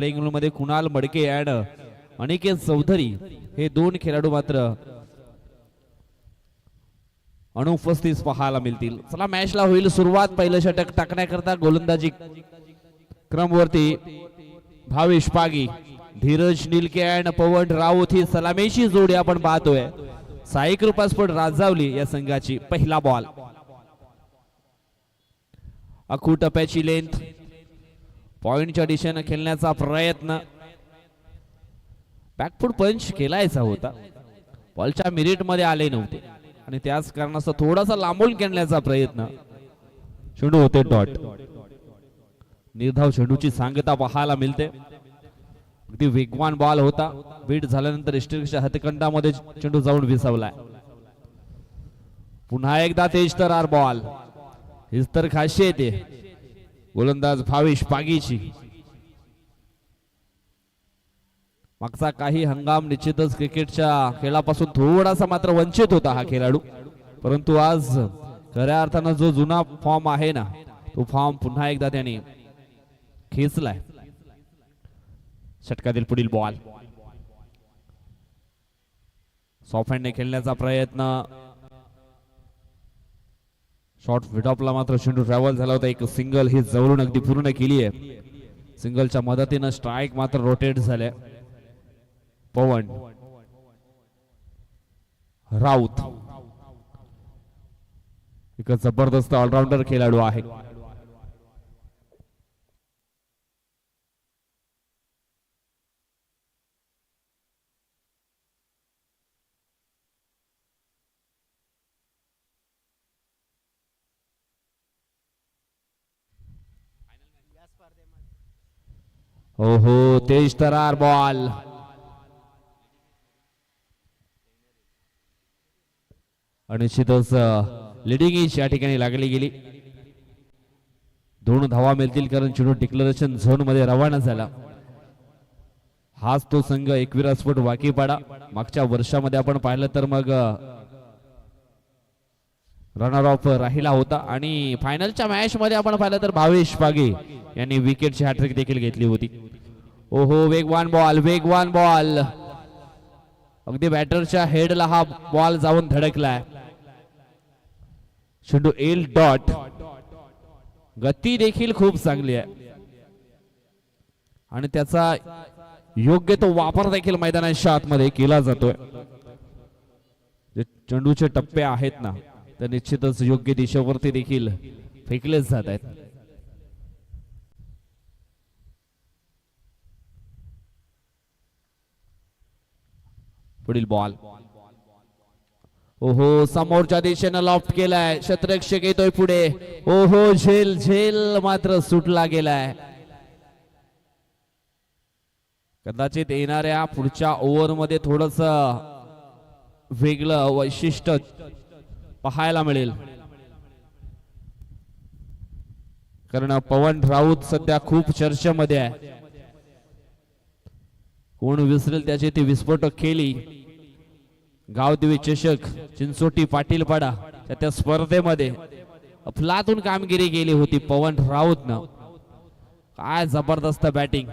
Playing room मध्ये कुणाल मडके आणि अनिकेत चौधरी हे दोन खेळाडू मात्र अनुपस्थित पाहायला मिळतील. चला मॅचला होईल सुरुवात. पहिलं षटक टाकण्याकरता गोलंदाजी क्रमवरती भावेश पागी, धीरज निलके आणि पवन राऊत ही सलामीची जोडी आपण पाहतोय. साई कृपा स्पोर्ट राजावली या संघाची. पहिला बॉल अखू टप्प्याची लेंथ, पॉइंटच्या दिशेने खेळण्याचा प्रयत्न. बॅकफूट पंच केलायचा होता, बॉलच्या मिरिट मध्ये आले नव्हते आणि त्याच कारणास्तव थोडासा लांबून खेळण्याचा प्रयत्न. चेंडू होते डॉट. निर्धाव चेंडूची सांगता पाहायला मिळते. अगदी वेगवान बॉल होता. बीट झाल्यानंतर इष्टिकच्या हातखंडामध्ये चेंडू जाऊन विसावलाय. पुन्हा एकदा तेज तरार बॉल. हीच तर खासियत आहे गोलंदाज भावेश पागीची. मागचा काही हंगाम निश्चितच क्रिकेटच्या खेळापासून थोडासा मात्र वंचित होता हा खेळाडू, परंतु आज खऱ्या अर्थानं जो जुना फॉर्म आहे ना तो फॉर्म पुन्हा एकदा त्याने खेचलाय. षटकातील पुढील बॉल सॉफ्ट हँडने खेळण्याचा प्रयत्न. शॉर्ट विडॉपला मात्र चेंडू ट्रॅव्हल झाला होता. एक सिंगल ही जवळून अगदी पूर्ण केली आहे. सिंगलच्या मदतीनं स्ट्राईक मात्र रोटेट झाले. पवन राऊत एक जबरदस्त ऑलराऊंडर खेळाडू आहे. ओहो तेज तरार बॉल. निश्चितच लिडिंग इच या ठिकाणी लागली गेली. 2 धावा मिळतील कारण चेंडू डिक्लेरेशन झोन मध्ये रवाना झाला. हाच तो संघ एकविरा स्पोर्ट वाकीपाडा. मागच्या वर्षामध्ये आपण पाहिलं तर मग रनर ऑफ राहिला होता आणि फायनलच्या मॅच मध्ये आपण पाहिलं तर भावेश पागे यांनी विकेटची हॅट्रिक देखील घेतली होती. ओहो वेगवान बॉल, वेगवान बॉल. अगदी बॅटरच्या हेडला हा बॉल जाऊन धडकलाय. चेंडू एल डॉट. गती देखील खूप चांगली आहे आणि त्याचा योग्य तो वापर देखील मैदानाच्या आतमध्ये केला जातोय. जे चेंडूचे टप्पे आहेत ना तर निश्चितच योग्य दिशेवरती देखील फेकलेच जात आहेत. पुढील बॉल ओहो समोरच्या दिशेनं लॉफ्ट केलाय. क्षेत्ररक्षक येतोय पुढे. ओहो झेल झेल मात्र सुटला गेलाय. कदाचित येणाऱ्या पुढच्या ओव्हर मध्ये थोडस वेगळं वैशिष्ट्य पाहायला मिळेल कारण पवन राऊत सध्या खूप चर्चेमध्ये आहे. कोण विसरेल त्याची ती विस्फोटक केली. गावदेवी चषक चिंचोटी पाटीलपाडा त्या स्पर्धेमध्ये अफलातून कामगिरी केली होती पवन राऊतनं. काय जबरदस्त बॅटिंग.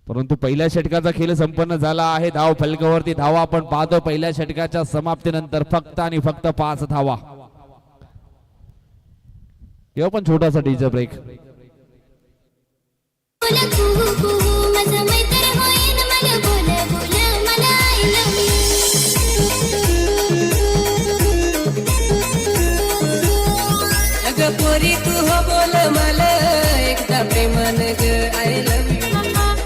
परंतु पहिल्या षटकाचा खेळ संपन्न झाला आहे. धाव फलकावरती धावा आपण पाहतो. पहिल्या षटकाच्या समाप्तीनंतर फक्त आणि फक्त 5 धावा. किंवा पण छोटासा डीजे ब्रेक. पोरी तू हो बोल मला एकदा प्रेमान ग आय लव्ह यू.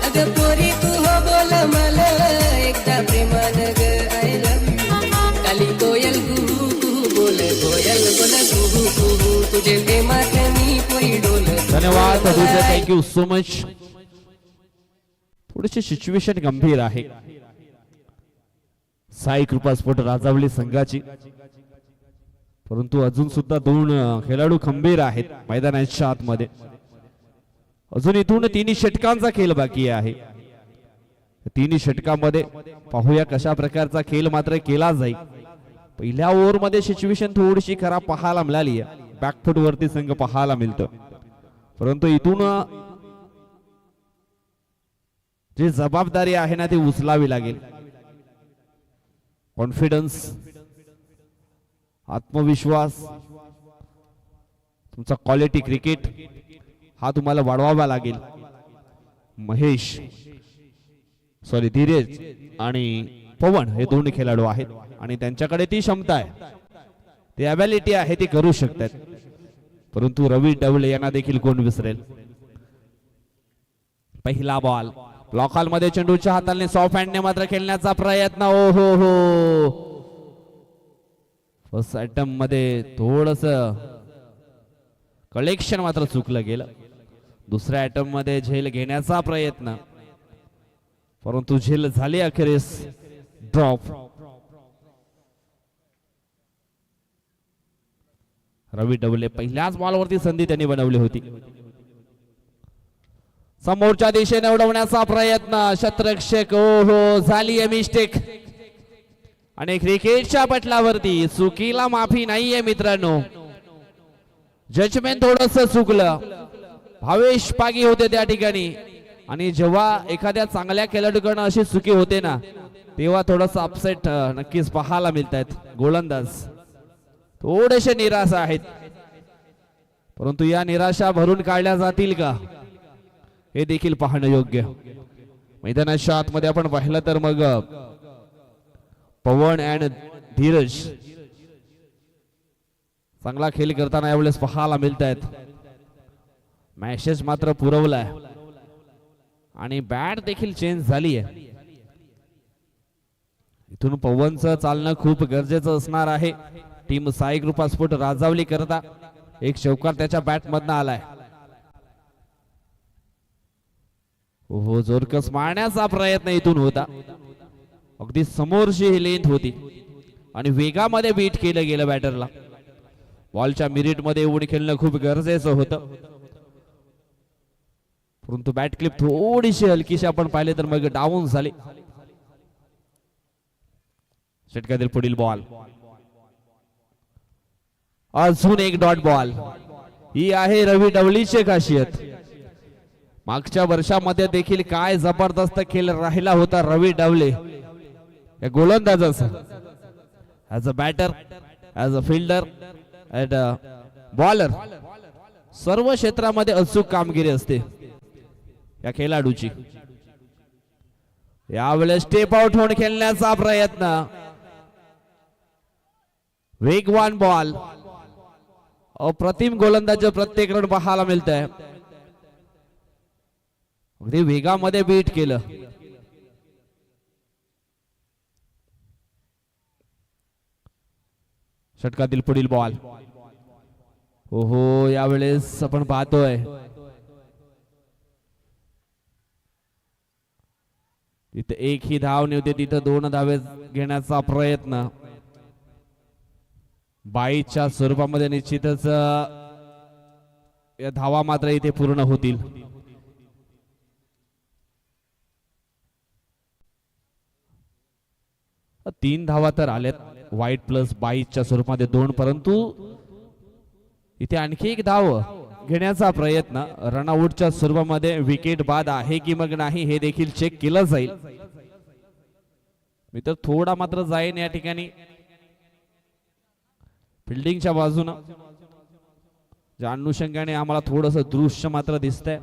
अगं पोरी तू हो बोल मला एकदा प्रेमान ग आय लव्ह यू. काली कोयल कुहू कुहू बोल कोयल बोल कुहू कुहू तुझे प्रेमात मी पोरी डोल. धन्यवाद थँक्यू सो मच. थोडीशी सिच्युएशन गंभीर आहे साई कृपा स्पोर्ट राजावली संघाची, परंतु अजून सुद्धा 2 खेळाडू खंबीर आहेत मैदानाच्या आतमध्ये. अजून इथून 3 षटकांचा खेळ बाकी आहे. 3 षटकामध्ये पाहूया कशा प्रकारचा खेळ मात्र केला जाईल. पहिल्या ओव्हर मध्ये सिच्युएशन थोडीशी खराब पाहायला मिळाली आहे. बॅकफूट वरती संघ पाहायला मिळतो, परंतु इथून जी जबाबदारी आहे ना ती उचलावी लागेल. कॉन्फिडन्स, आत्मविश्वास, तुमचा क्वालिटी क्रिकेट हा तुम्हाला वाढवावा लागेल. धीरज आणि पवन हे दोन खेळाडू आहेत आणि त्यांच्याकडे ती क्षमता आहे, ती अबिलिटी आहे, ती करू शकतात. परंतु रवी डवले यांना देखील कोण विसरेल. पहिला बॉल ब्लॉक हॉल मध्ये चेंडूच्या हाताने सॉफ्ट हँडने मात्र खेळण्याचा प्रयत्न. ओ हो हो, फर्स्ट अटेम्प्ट मध्ये थोडस कलेक्शन मात्र चुकलं गेलं. दुसऱ्या अटेम्प्ट मध्ये झेल घेण्याचा प्रयत्न, परंतु झेल झाली अखेरीस ड्रॉप. रवी डवले पहिल्याच बॉलवरती संधी त्यांनी बनवली होती. समोरच्या दिशेने उडवण्याचा प्रयत्न, शतरक्षक हो झाली आहे मिस्टेक. आणि क्रिकेटच्या पटलावरती चुकीला माफी नाहीये मित्रांनो. जजमेंट थोडस चुकलं, भावेश पागी होते त्या ठिकाणी. आणि जेव्हा एखाद्या चांगल्या खेळाडूकडनं अशी चुकी होते ना, तेव्हा थोडस अपसेट नक्कीच पाहायला मिळत आहेत. गोलंदाज थोडेसे निराश आहेत, परंतु या निराशा भरून काढल्या जातील का हे देखील पाहणं योग्य. मैदानाच्या आतमध्ये आपण पाहिलं तर मग पवन अँड धीरज चांगला खेळ करताना यावेळेस पाहायला मिळत आहेत. मॅसेज मात्र पुरवलाय आणि बॅट देखील चेंज झाली आहे. इथून पवनचं चालणं खूप गरजेचं असणार आहे. टीम साई कृपा स्पोर्ट राजावली करता एक चौकार त्याच्या बॅट मधनं आलाय. हो, जोरकस मारण्याचा प्रयत्न इथून होता. अगदी समोरची ही लेंथ होती आणि वेगामध्ये बीट केलं गेलं बॅटरला. बॉलच्या मिरिट मध्ये येऊन खेळणं खूप गरजेचं होतं, परंतु बॅट क्लिप थोडीशी हलकीशी आपण पाहिले तर मग डाऊन झाली. षटकातील पुढील बॉल, अजून एक डॉट बॉल. ही आहे रवी डवलीची खासियत. मागच्या वर्षामध्ये देखील काय जबरदस्त खेळ राहिला होता रवी डवले या गोलंदाजाचा. As a batter, as a fielder, as a bowler, सर्व क्षेत्रामध्ये अचूक कामगिरी असते या खेळाडूची. यावेळेस स्टेप आउट होऊन खेळण्याचा प्रयत्न, वेगवान बॉल, अप्रतिम गोलंदाज प्रत्येक रन पाहायला मिळत आहे. अगदी वेगामध्ये बीट केलं. षटकातील पुढील बॉल, हो यावेळेस आपण पाहतोय तिथे एक ही धाव नव्हते, तिथं 2 धावे घेण्याचा प्रयत्न. 22च्या स्वरूपामध्ये निश्चितच या धावा मात्र इथे पूर्ण होतील. तीन धावा तर आल्यात वाईट प्लस 22च्या स्वरूपामध्ये 2, परंतु इथे आणखी एक धाव घेण्याचा प्रयत्न. रनआउटच्या स्वरूपामध्ये विकेट बाद आहे की मग नाही हे देखील चेक केलं जाईल. मी तर थोडा मात्र जाईन या ठिकाणी फिल्डिंगच्या बाजूनं, ज्या अनुषंगाने आम्हाला थोडस दृश्य मात्र दिसतंय.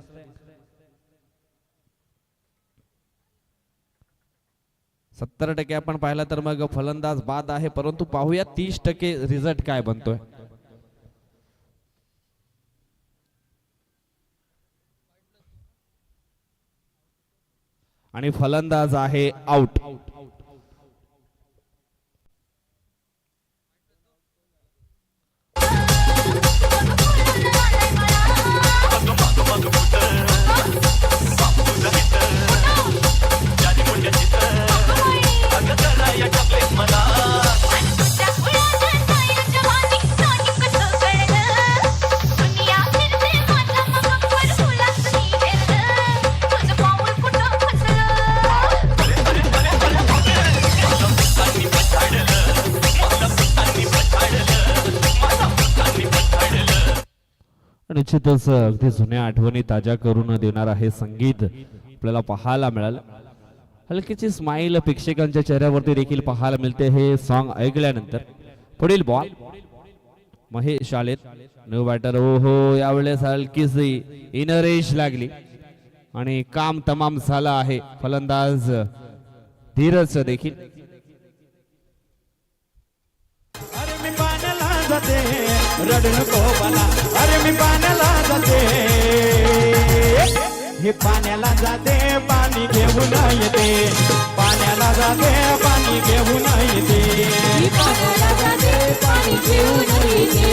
सत्तर 70% आपण पाहिला तर मग फलंदाज बाद आहे, परंतु पाहूया 30% रिझल्ट काय बनतोय. आणि फलंदाज आहे आउट. निश्चितच अगदी जुन्या आठवणी ताज्या करून देणार आहे संगीत आपल्याला पाहायला मिळालं. हलकीची स्माईल प्रेक्षकांच्या चेहऱ्यावरती देखील पाहायला मिळते हे सॉन्ग ऐकल्यानंतर. पुढील बॉल महेश आलेत, न्यू बॅटर. हो यावेळेस हलकीशी इनर रेश लागली आणि काम तमाम झालं आहे. फलंदाज धीरज देखील. अरे मी पाण्याला जाते रडू नको मला, अरे मी पाण्याला जाते, हे पाण्याला जाते पाणी घेऊन येते, पाण्याला जाते पाणी घेऊन येते, मी पाण्याला जाते पाणी घेऊन येते,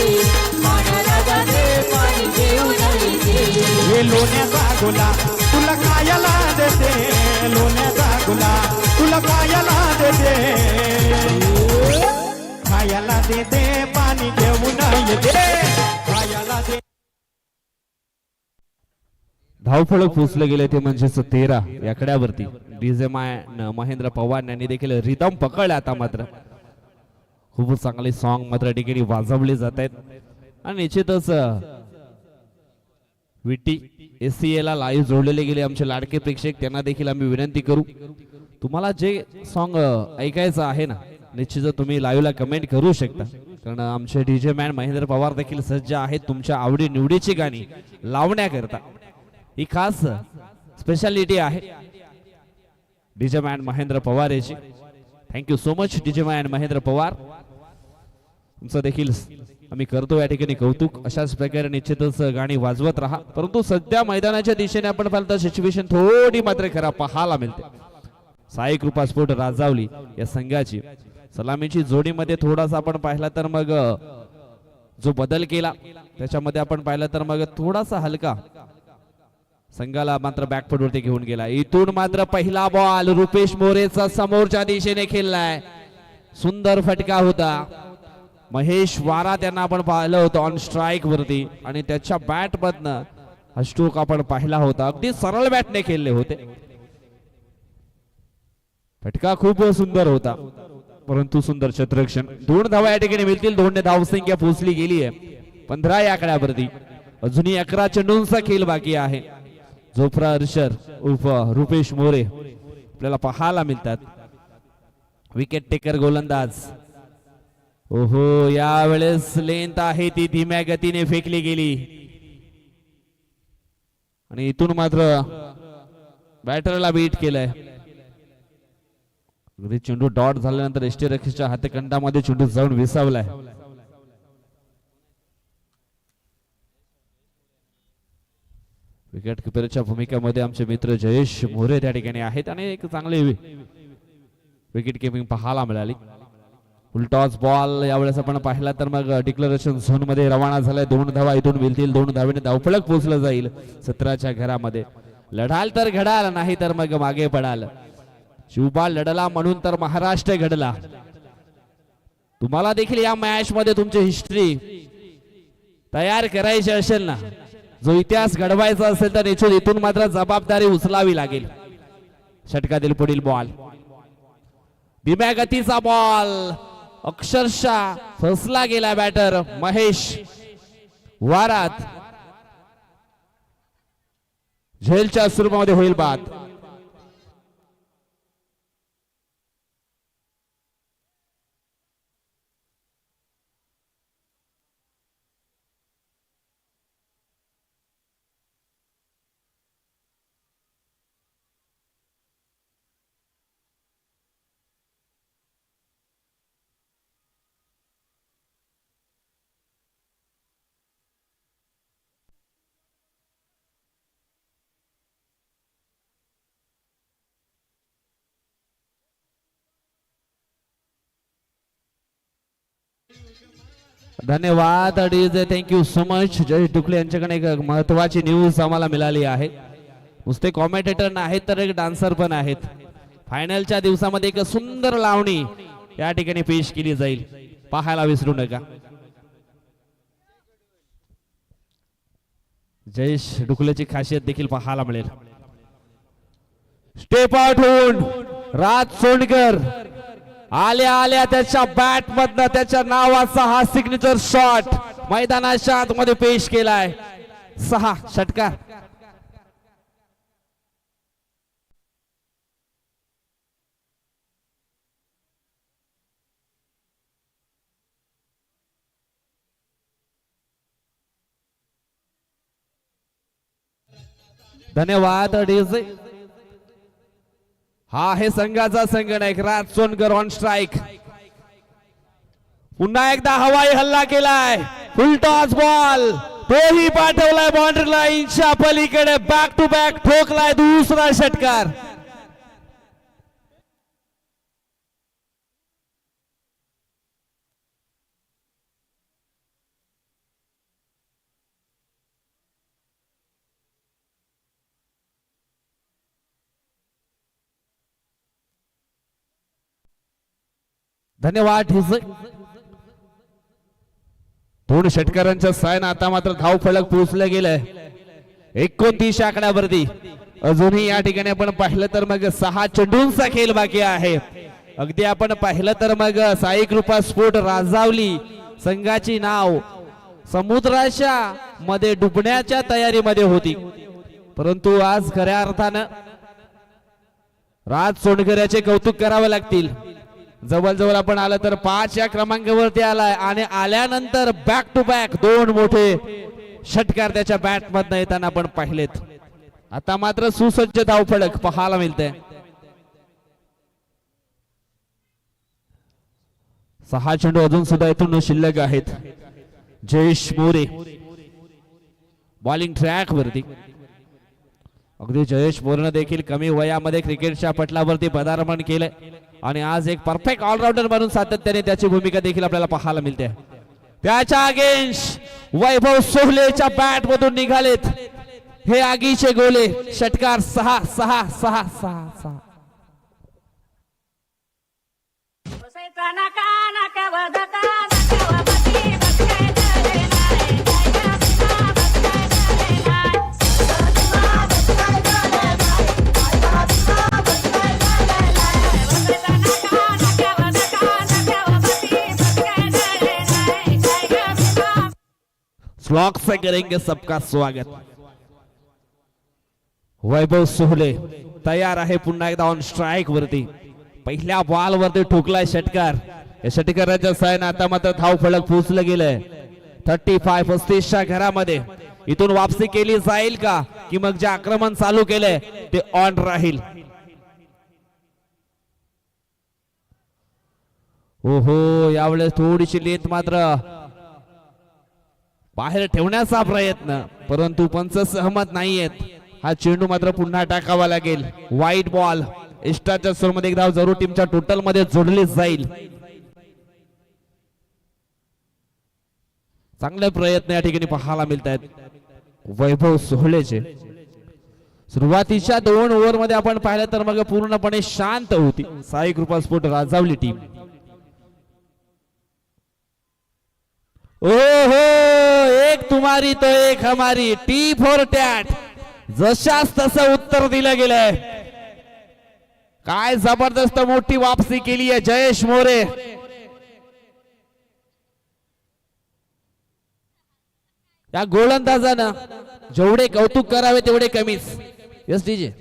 पाण्याला जाते पाणी घेऊन येते. हे लोण्याचा गुला तुला खायला देते, लोण्याचा गुला तुला खायला देते, खायला देते पाणी घेऊन येते, खायला दे. धावफलक पोचले गेले ते म्हणजेच 13 याकड्यावरती. डीजे महेंद्र पवार यांनी देखील रिदम पकडला. आता मात्र खूप चांगले सॉन्ग मात्र ठिकाणी वाजवले जात आहेत आणि निश्चितच विटी SCA ला लाईव्ह जोडलेले गेले आमचे लाडके प्रेक्षक, त्यांना देखील आम्ही विनंती करू तुम्हाला जे सॉन्ग ऐकायचं आहे ना, निश्चितच तुम्ही लाईव्ह ला कमेंट करू शकता. कारण आमचे डीजे मॅन महेंद्र पवार देखील सज्ज आहेत तुमच्या आवडी निवडीची गाणी लावण्याकरता. ही खास स्पेशालिटी आहे डीजे मॅन महेंद्र पवार याची. Thank you so much DJ man Mahendra Pawar, तुमचं देखील आम्ही करतो या ठिकाणी कौतुक. अशाच प्रकारे निश्चितच गाणी वाजवत राहा. परंतु सध्या मैदानाच्या दिशेने आपण पाहिलं तर सिच्युएशन थोडी मात्र खराब पाहायला मिळते. साई कृपा स्पोर्ट राजावली या संघाची सलामीची जोडीमध्ये थोडासा आपण पाहिला तर मग जो बदल केला त्याच्यामध्ये आपण पाहिलं तर मग थोडासा हलका संघाला मात्र बॅकफुट वरती घेऊन गेला. इथून मात्र पहिला बॉल रुपेश मोरेचा समोरच्या दिशेने खेळलाय. सुंदर फटका होता. महेश वारा त्यांना आपण पाहिलं होतं ऑन स्ट्राईक वरती आणि त्याच्या बॅट मधनं हा स्ट्रोक आपण पाहिला होता. अगदी सरळ बॅटने खेळले होते. फटका खूप सुंदर होता परंतु सुंदर क्षेत्ररक्षण. 2 धावा या ठिकाणी मिळतील. 2 धावसंख्या पोहोचली गेली आहे 15 या आकड्यावरती. अजूनही 11 चेंडूंचा खेळ बाकी आहे. जोफ्रा अर्शर उर्फ रुपेश मोरे आपल्याला पाहायला मिळतात. विकेट टेकर गोलंदाज. ओहो यावेळेस लेंथ आहे ती धीम्या गतीने फेकली गेली आणि इथून मात्र बॅटरला बीट केलंय. चेंडू डॉट झाल्यानंतर यष्टीरक्षकाच्या हातखंडामध्ये चेंडू जाऊन विसावलाय. विकेट किपरच्या भूमिकेमध्ये आमचे मित्र जयेश मोरे त्या ठिकाणी आहेत आणि एक चांगले विकेट किपिंग पाहायला मिळाली. उलटॉस बॉल यावेळेस आपण पाहिला तर मग डिक्लेरेशन झोन मध्ये रवाना झालाय. 2 धावा इथून मिळतील. 2 धावेने धावफलक पोहोचलं जाईल 17च्या घरामध्ये. लढाल तर घडाल नाही तर मग मागे पडाल. शिवबाळ लढला म्हणून तर महाराष्ट्र घडला. तुम्हाला देखील या मॅच मध्ये तुमची हिस्ट्री तयार करायची असेल ना, जो इतिहास घडवायचा असेल तर निश्चित इथून मात्र जबाबदारी उचलावी लागेल. षटकातील पुढील बॉल धीम्या गतीचा बॉल अक्षरशः फसला गेला बॅटर महेश वारात. झेलच्या स्वरूपामध्ये होईल बाद. धन्यवाद DJ, thank you so much. Jayesh Dukle यांच्याकडे एक महत्वाची न्यूज आम्हाला मिळाली आहे. नुसते कॉमेंटेटर नाहीत तर एक डान्सर पण आहेत. फायनलच्या दिवसामध्ये एक सुंदर लावणी या ठिकाणी पेश केली जाईल, पाहायला विसरू नका. जयेश डुकलेची खासियत देखील पाहायला मिळेल. स्टेप आउट होऊन राज सोंडकर आल्या आल्या त्याच्या बॅट मधनं त्याच्या नावाचा हा सिग्नेचर शॉट मैदानाच्या आतमध्ये पेश केलाय. 6 षटकार. धन्यवाद डीजे. हा आहे संघाचा संगणक राज सोनकर ऑन स्ट्राइक. पुन्हा एकदा हवाई हल्ला केलाय. फुल टॉस बॉल तोही पाठवलाय बाउंड्री लाईनच्या पलीकडे. बॅक टू बॅक ठोकलाय दुसरा षटकार. धन्यवाद ढिसे. दोन षटकारांच्या सायन आता मात्र धाव फलक पोहोचलं गेलंय 29 आकड्यावरती. अजूनही या ठिकाणी आपण पाहिलं तर मग 6 चेंडूंचा खेळ बाकी आहे. अगदी आपण पाहिलं तर मग साई कृपा स्पोर्ट राजावली संघाची नाव समुद्राच्या मध्ये डुबण्याच्या तयारीमध्ये होती, परंतु आज खऱ्या अर्थानं राज सोनकर याचे कौतुक करावे लागतील. जवळजवळ आपण आलं तर 5 या क्रमांकावरती आलाय आणि आल्यानंतर बॅक टू बॅक 2 मोठे षटकार त्याच्या बॅट मधनं येताना आपण पाहिलेत. आता मात्र सुसज्ज धावफलक पाहायला मिळते. 6 चेंडू अजून सुद्धा इथून शिल्लक आहेत. जयेश मोरे बॉलिंग ट्रॅक वरती. अगदी जयेश मोरेनं देखील कमी वयामध्ये क्रिकेटच्या पटलावरती पदार्पण केलंय आणि आज एक परफेक्ट ऑलराऊंडर म्हणून सातत्याने त्याची भूमिका देखील आपल्याला पाहायला मिळते. त्याच्या अगेन्स्ट वैभव सोहलेच्या बॅट मधून निघालेत हे आगीचे गोले. षटकार 6 6 6 6 6. स्लॉक से करेंगे सबका स्वागत. वैभव सोहले तयार आहे पुन्हा एकदा ऑन स्ट्राइक वरती. पहिल्या बॉल वरती ठोकलाय षटकार. या षटकाराच्या सायन आता मात्र धाव फलक पोहोचलं गेलंय 35-35च्या घरामध्ये. इथून वापसी केली जाईल का की मग जे आक्रमण चालू केलंय ते ऑन राहील. ओहो यावेळेस थोडीशी लेथ मात्र बाहेर ठेवण्याचा प्रयत्न, परंतु पंच सहमत नाहीयेत. हा चेंडू मात्र पुन्हा टाकावा लागेल. वाईट बॉल. एक्स्ट्राच्या स्कोरमध्ये एक धाव जरूर टीमच्या टोटल मध्ये जोडली जाईल. चांगले प्रयत्न या ठिकाणी पाहायला मिळत आहेत वैभव सोहळेचे. सुरुवातीच्या 2 ओव्हर मध्ये आपण पाहिलं तर मग पूर्णपणे शांत होती साई कृपा स्पोर्ट राजावली टीम. ओहो एक तुम्हारी तो एक हमारी. T for tat. जशाच तसं उत्तर दिलं गेलंय. काय जबरदस्त मोठी वापसी केली आहे जयेश मोरे. या गोलंदाजानं जेवढे कौतुक करावे तेवढे कमीच. Yes DJ.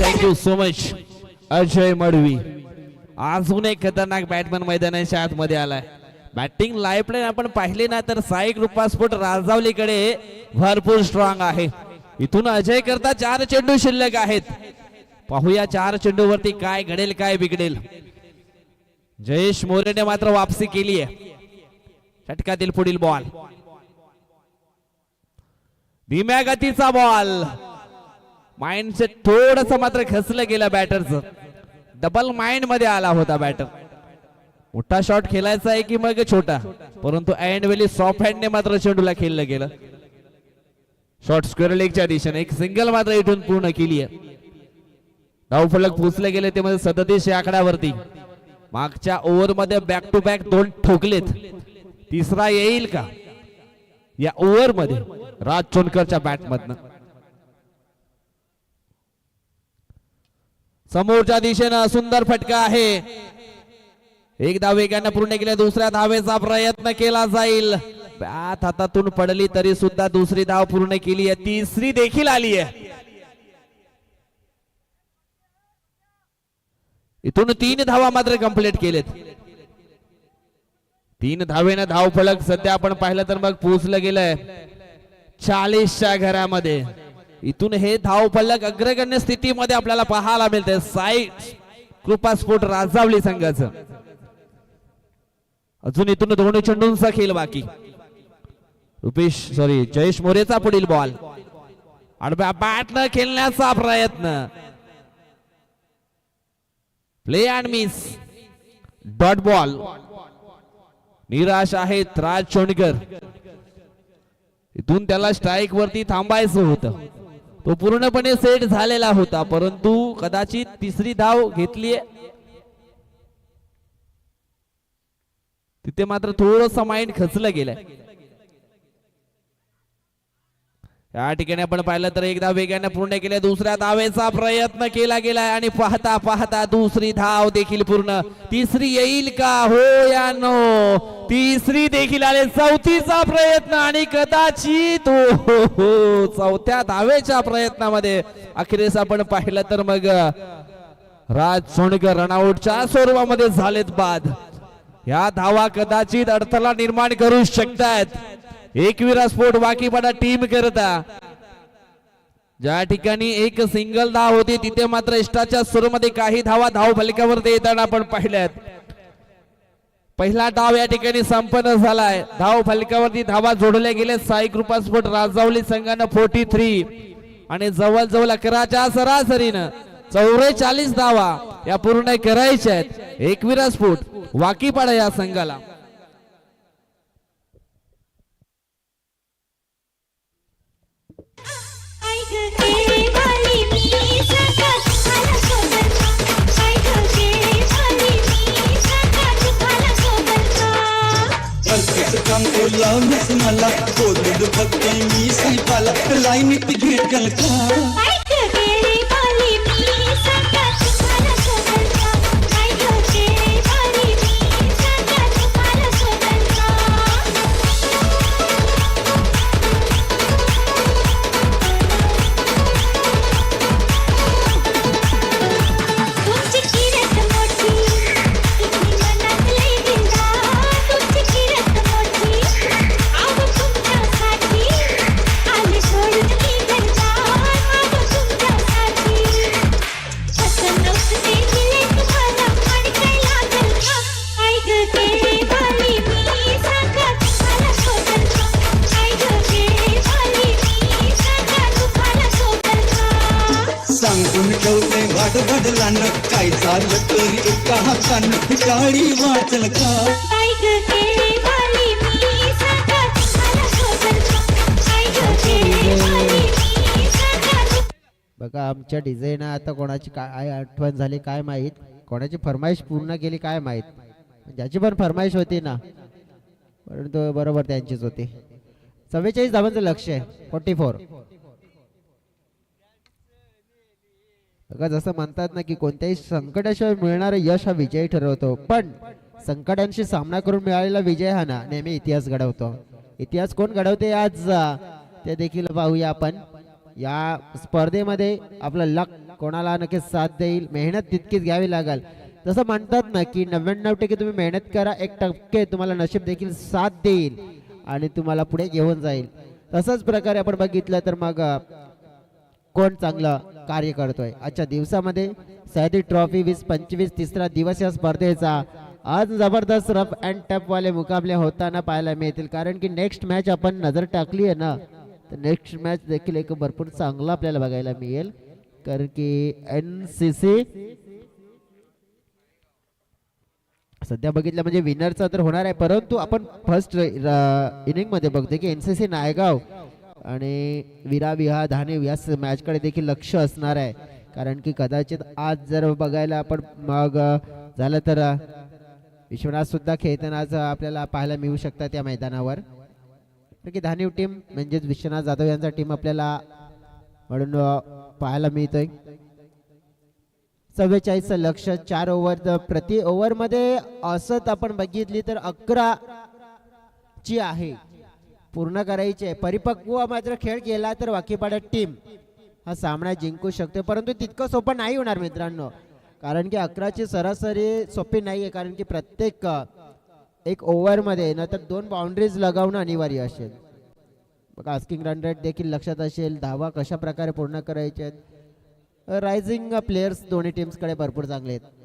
Thank you so much Ajay Madavi. अजून एक खतरनाक बॅटमॅन मैदानाच्या आतमध्ये आलाय. बॅटिंग लाईफलाईन आपण पाहिले ना तर साई कृपा स्पोर्ट राजावलीकडे भरपूर स्ट्रॉंग आहे. इथून अजय करता 4 चेंडू शिल्लक आहेत. पाहूया 4 चेंडूवरती काय घडेल काय बिघडेल. जयेश मोरेने मात्र वापसी केली आहे. षटकातील पुढील बॉल धीम्या गतीचा बॉल. माइंडचे थोडस मात्र खचलं गेलं बॅटरचं. डबल माइंड मध्ये आला होता बॅटर. मोठा शॉट खेळायचा आहे की मग छोटा, परंतु ऐन वेळी सॉफ्ट हँडने मात्र चेंडूला खेळलं गेलं. शॉट स्क्वेअर लेगच्या दिशेने एक सिंगल मात्र इथून पूर्ण केली आहे. धावफलक पोचले गेले ते मध्ये 37 या आकड्यावरती. मागच्या ओव्हर मध्ये बॅक टू बॅक 2 ठोकलेत. तिसरा येईल का या ओव्हर मध्ये राज चोणकरच्या बॅट मधनं? समोरच्या दिशेनं सुंदर फटका आहे. एक धाव वेगाने पूर्ण केले. दुसऱ्या धावेचा प्रयत्न केला जाईल. बॅट हातातून पडली तरी सुद्धा दुसरी धाव पूर्ण केली आहे. तिसरी देखील आली आहे. इथून 3 धावा मात्र कंप्लीट केलेत. 3 धावेनं धाव फलक सध्या आपण पाहिलं तर मग पोहोचलं गेलंय 40च्या घरामध्ये. इथून हे धाव फलक अग्रगण्य स्थितीमध्ये आपल्याला पाहायला मिळते साई कृपा स्पोर्ट राजावली संघाचं. अजून इथून दोन्ही चेंडूंचा खेळ बाकी. जयेश मोरेचा पुढील बॉल. आडव्या बॅटनं खेळण्याचा प्रयत्न. Play and miss. Dot ball. निराश आहेत राज चोणकर. इथून त्याला स्ट्राईक वरती थांबायचं होतं. तो पूर्णपणे सेट झालेला होता परंतु कदाचित तिसरी धाव घेतलीये तिथे मात्र थोडंसं माइंड खचलं गेलंय. या ठिकाणी आपण पाहिलं तर एकदा वेगाने पूर्ण केले. दुसऱ्या धावेचा प्रयत्न केला गेलाय आणि पाहता पाहता दुसरी धाव देखील पूर्ण. तिसरी येईल का? हो या नो. तिसरी देखील आले. चौथीचा प्रयत्न आणि कदाचित चौथ्या धावेच्या प्रयत्नामध्ये अखेरीस आपण पाहिलं तर मग राज चोणकर रनआउटच्या स्वरूपामध्ये झालेत बाद. या धावा कदाचित अडथळा निर्माण करू शकतात एकविरा स्पोर्ट वाकीपाडा टीम करता. ज्या ठिकाणी एक सिंगल धाव होती तिथे मात्र इष्टाच्या सुरूमध्ये काही धावा धाव फलकावरती येताना आपण पाहिल्यात. पहिला डाव या ठिकाणी संपन्न झालाय. धाव फलकावरती धावा जोडल्या गेल्या. साई कृपा स्पोर्ट राजावली संघानं 43 आणि जवळजवळ 11च्या सरासरीनं 44 धावा या पूर्ण करायच्या आहेत एकविरा स्पोर्ट वाकीपाडा या संघाला. काम लावण्यास मला बोलू फक्त मी साईपाला लाईनीत घेतल का. सांगून ठेवते वाट बदलानं काय झालं तरी एका हातानं गाडी वाचल का. बघा आमच्या डिझाईन आता कोणाची काय आठवण झाली काय माहित. कोणाची फरमाईश पूर्ण केली काय माहित. ज्याची पण फरमाईश होती ना परंतु बरोबर त्यांचीच होती. 44 धावांचं लक्ष आहे 44. बघा जसं म्हणतात ना की कोणत्याही संकटाशिवाय मिळणारं यश हा विजय ठरवतो पण संकटांशी सामना करून मिळालेला विजय हा ना नेहमी इतिहास घडवतो. इतिहास कोण घडवते आज ते देखील पाहूया आपण. या स्पर्धेमध्ये आपला लक कोणाला नक्कीच साथ देईल. मेहनत तितकीच घ्यावी लागेल. जसं म्हणतात ना की 99% तुम्ही मेहनत करा 1% तुम्हाला नशीब देखील साथ देईल आणि तुम्हाला पुढे घेऊन जाईल. तसंच प्रकारे आपण बघितलं तर मग कोण चांगलं कार्य करतोय आजच्या दिवसामध्ये. सह्याद्री ट्रॉफी 2025 तिसरा दिवस या स्पर्धेचा. आज जबरदस्त रफ अँड टफ वाले मुकाबले होताना पाहायला मिळतील कारण की नेक्स्ट मॅच आपण नजर टाकली आहे ना तर नेक्स्ट मॅच देखील एक भरपूर चांगला आपल्याला बघायला मिळेल कारण की NCC सध्या बघितलं म्हणजे विनरचा तर होणार आहे परंतु आपण फर्स्ट इनिंग मध्ये बघतोय की NCC नायगाव आणि विरा धानेव या मॅच कडे देखील लक्ष असणार आहे कारण की कदाचित आज जर बघायला आपण मग झालं तर विश्वनाथ सुद्धा खेळताना आज आपल्याला पाहायला मिळू शकतात त्या मैदानावर. कारण की धानीव टीम म्हणजेच विश्वनाथ जाधव यांचा टीम आपल्याला म्हणून पाहायला मिळतोय. 44 लक्ष 4 ओव्हर प्रति ओव्हर मध्ये असत आपण बघितली तर 11 ची आहे पूर्ण करायची आहे. परिपक्व मात्र खेळ केला तर वाकीपाडा टीम हा सामना जिंकू शकते, परंतु तितकं सोपं नाही होणार मित्रांनो. कारण की 11 ची सरासरी सोपी नाहीये, कारण की प्रत्येक एक ओव्हर मध्ये नंतर 2 बाउंड्रीज लगावणं अनिवार्य असेल. बघा आस्किंग रन रेट देखील लक्षात असेल, धावा कशा प्रकारे पूर्ण करायचे आहेत. रायझिंग प्लेयर्स दोन्ही टीम्सकडे भरपूर चांगले आहेत.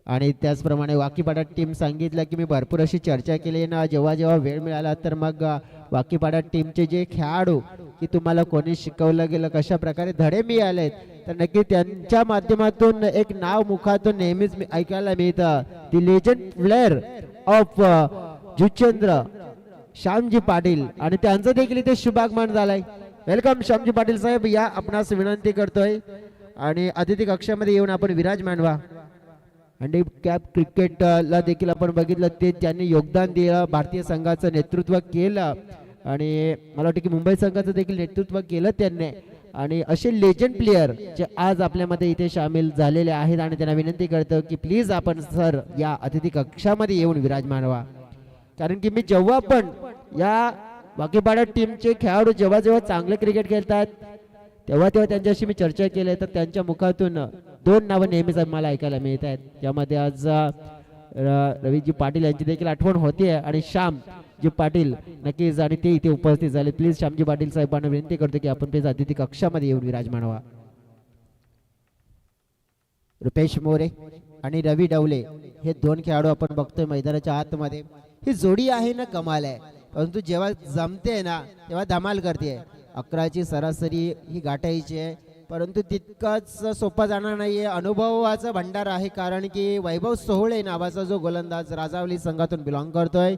आणि त्याचप्रमाणे वाकीपाडा टीम सांगितलं की मी भरपूर अशी चर्चा केली ना, जेव्हा जेव्हा वेळ मिळाला तर मग वाकीपाडा टीमचे जे खेळाडू की तुम्हाला कोणी शिकवलं गेलं, कशा प्रकारे धडे मिळालेत, तर नक्की त्यांच्या माध्यमातून एक नाव मुखातून नेहमीच ऐकायला मिळतं. The legend player of Juchandra Shyamji Patil, आणि त्यांचं देखील इथे शुभागमन झालंय. वेलकम श्यामजी पाटील साहेब, या आपणास विनंती करतोय आणि अतिथी कक्षामध्ये येऊन आपण विराजमान व्हा. हँडिकॅप क्रिकेटला देखील आपण बघितलं ते त्यांनी योगदान दिलं, भारतीय संघाचं नेतृत्व केलं आणि मला वाटतं की मुंबई संघाचं देखील नेतृत्व केलं त्यांनी. आणि असे लेजंड प्लेयर जे आज आपल्यामध्ये इथे सामील झालेले आहेत आणि त्यांना विनंती करतो की प्लीज आपण सर या अतिथी कक्षामध्ये येऊन विराजमान व्हा. कारण की मी जेव्हा पण या वाकीपाडा टीमचे खेळाडू जेव्हा जेव्हा चांगले क्रिकेट खेळतात तेव्हा त्यांच्याशी मी चर्चा केली, तर त्यांच्या मुखातून 2 नावं नेहमीच मला ऐकायला मिळत आहेत. त्यामध्ये आज रवीजी पाटील यांची देखील आठवण होते आणि श्यामजी पाटील नक्कीच आणि ते इथे उपस्थित झाले. प्लीज श्यामजी पाटील साहेबांना विनंती करतो की आपण प्लीज अतिथी कक्षामध्ये येऊन विराजमान व्हा. रुपेश मोरे आणि रवी डवले हे 2 खेळाडू आपण बघतोय मैदानाच्या आतमध्ये. ही जोडी आहे ना कमाल आहे, परंतु जेव्हा जमते ना तेव्हा धमाल करते. 11 ची सरासरी ही गाठायची आहे, परंतु तितकंच सोपं जाणार नाहीये. अनुभवाचा भंडार आहे, कारण की वैभव सोहळे नावाचा जो गोलंदाज राजावली संघातून बिलॉंग करतोय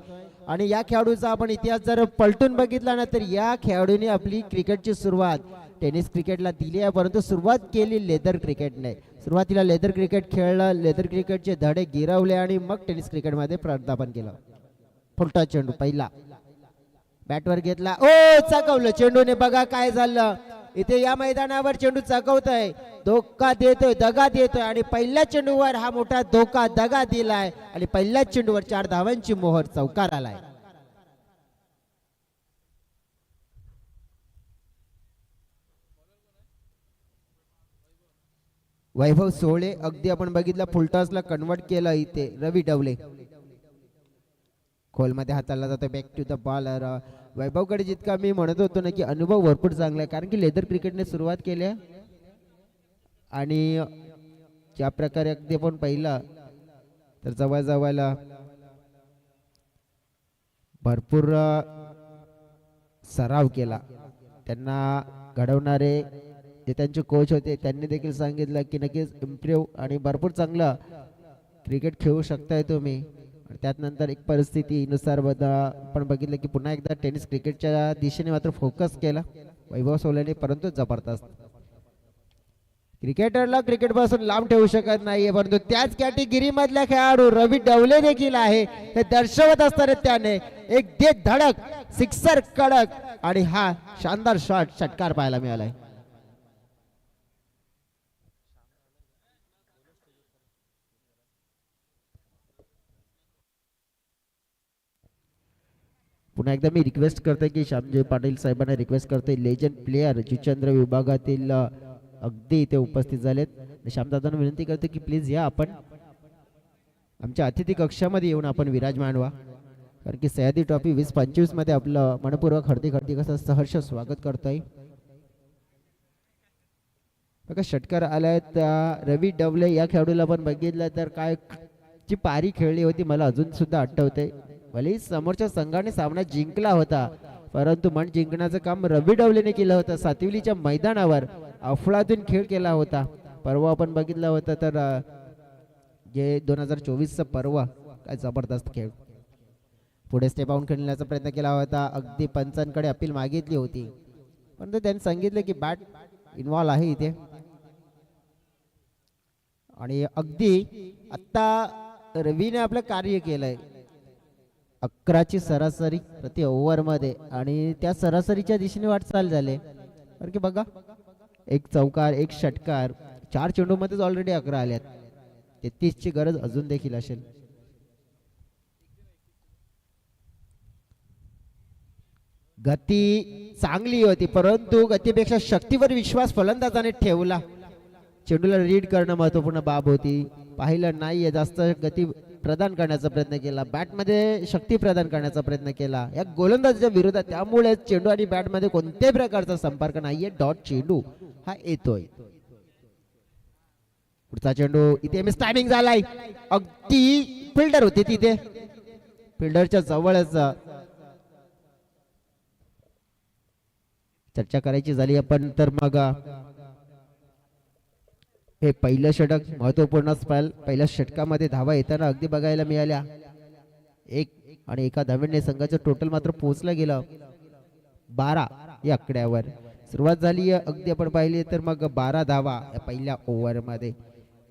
आणि या खेळाडूचा आपण इतिहास जर पलटून बघितला ना तर या खेळाडूने आपली क्रिकेटची सुरुवात टेनिस क्रिकेटला दिली आहे, परंतु सुरुवात केली लेदर क्रिकेटने. सुरुवातीला लेदर क्रिकेट खेळलं, लेदर क्रिकेटचे धडे गिरवले आणि मग टेनिस क्रिकेटमध्ये पदार्पण केलं. फुलटा चेंडू पहिला बॅटवर घेतला, ओ चकवलं चेंडूने. बघा काय झालं इथे या मैदानावर, चेंडू चकवतोय, धोका देतोय, दगा देतोय आणि पहिल्या चेंडूवर हा मोठा धोका दगा दिलाय आणि पहिल्याच चेंडूवर 4 धावांची मोहर चौकार आलाय. वैभव सोहळे अगदी आपण बघितलं फुलटॉसला कन्वर्ट केलं. इथे रवी डवले खोलमध्ये हाताला जातो, बॅक टू द बॉल. वैभवकडे जितका मी म्हणत होतो ना की अनुभव भरपूर चांगला आहे, कारण की लेदर क्रिकेटने सुरुवात केली आणि ज्या प्रकारे अगदी आपण पाहिलं तर जवळजवळ भरपूर सराव केला. त्यांना घडवणारे जे त्यांचे कोच होते त्यांनी देखील सांगितलं की नक्कीच इम्प्रूव्ह आणि भरपूर चांगलं क्रिकेट खेळू शकताय तुम्ही. त्यात नंतर एक परिस्थितीनुसार आपण बघितलं की पुन्हा एकदा टेनिस क्रिकेटच्या दिशेने मात्र फोकस केला वैभव सोहळेने, परंतु जबरदस्त. क्रिकेटरला क्रिकेट पासून लांब ठेवू शकत नाहीये, परंतु त्याच कॅटेगरी मधल्या खेळाडू रवी डवले देखील आहे, हे दर्शवत असताना त्याने एक दे धडक सिक्सर कडक आणि हा शानदार शॉट षटकार पाहायला मिळालाय. पुन्हा एकदा मी रिक्वेस्ट करतोय की श्यामजी पाटील साहेबांना रिक्वेस्ट करतोय, लेजंड प्लेयर जुचंद्र विभागातील अगदी इथे उपस्थित झालेत. श्यामदादांना विनंती करतो की प्लीज या आपण आमच्या अतिथी कक्षामध्ये येऊन आपण विराजमान व्हा, कारण की सह्याद्री ट्रॉफी 2025 मध्ये आपलं मनपूर्वक हार्दिक कसं सहर्ष स्वागत करतोय. बघा षटकार आलाय. रवी डवले या खेळाडूला पण बघितलं तर काय जी पारी खेळली होती मला अजून सुद्धा आठवते. भले समोरच्या संघाने सामना जिंकला होता, परंतु मन जिंकण्याचं काम रवी डवलेने केलं होतं. सातिवलीच्या मैदानावर अफलातून खेळ केला होता. परवा आपण बघितलं होतं तर जे 2024चा परवा काय जबरदस्त खेळ. पुढे स्टेप आउट खेळण्याचा प्रयत्न केला होता, अगदी पंचांकडे अपील मागितली होती, परंतु त्यांनी सांगितलं की बॅट इन्व्हॉल्व आहे इथे आणि अगदी आत्ता रवीने आपलं कार्य केलंय. 11ची सरासरी प्रति ओव्हरमध्ये आणि त्या सरासरीच्या दिशेने वाटचाल झाली. कारण की बघा, एक चौकार, एक षटकार, 4 चेंडूमध्येच ऑलरेडी 11 आल्यात. 33ची गरज अजून देखील असेल. गती चांगली होती, परंतु गतीपेक्षा शक्तीवर विश्वास फलंदाजाने ठेवला. चेंडूला रीड करणं महत्वपूर्ण बाब होती. पाहिलं नाहीये, जास्त गती प्रदान करण्याचा प्रयत्न केला, बॅटमध्ये शक्ती प्रदान करण्याचा प्रयत्न केला या गोलंदाजाच्या विरोधात. त्यामुळे चेंडू आणि बॅटमध्ये कोणत्याही प्रकारचा संपर्क नाहीये. डॉट चेंडू हा येतोय. पुढचा चेंडू इथे मिस टायमिंग झालाय. अगदी फिल्डर होते तिथे, फिल्डरच्या जवळच. चर्चा करायची झाली आपण तर मग हे पहिलं षटक महत्वपूर्ण स्पेल. पहिल्या षटकामध्ये धावा येताना अगदी बघायला मिळाल्या. आणि एका धावेने संघाचं टोटल मात्र पोहोचलं गेलं 12 या आकड्यावर. सुरुवात झाली अगदी आपण पाहिली तर मग 12 धावा या पहिल्या ओव्हरमध्ये.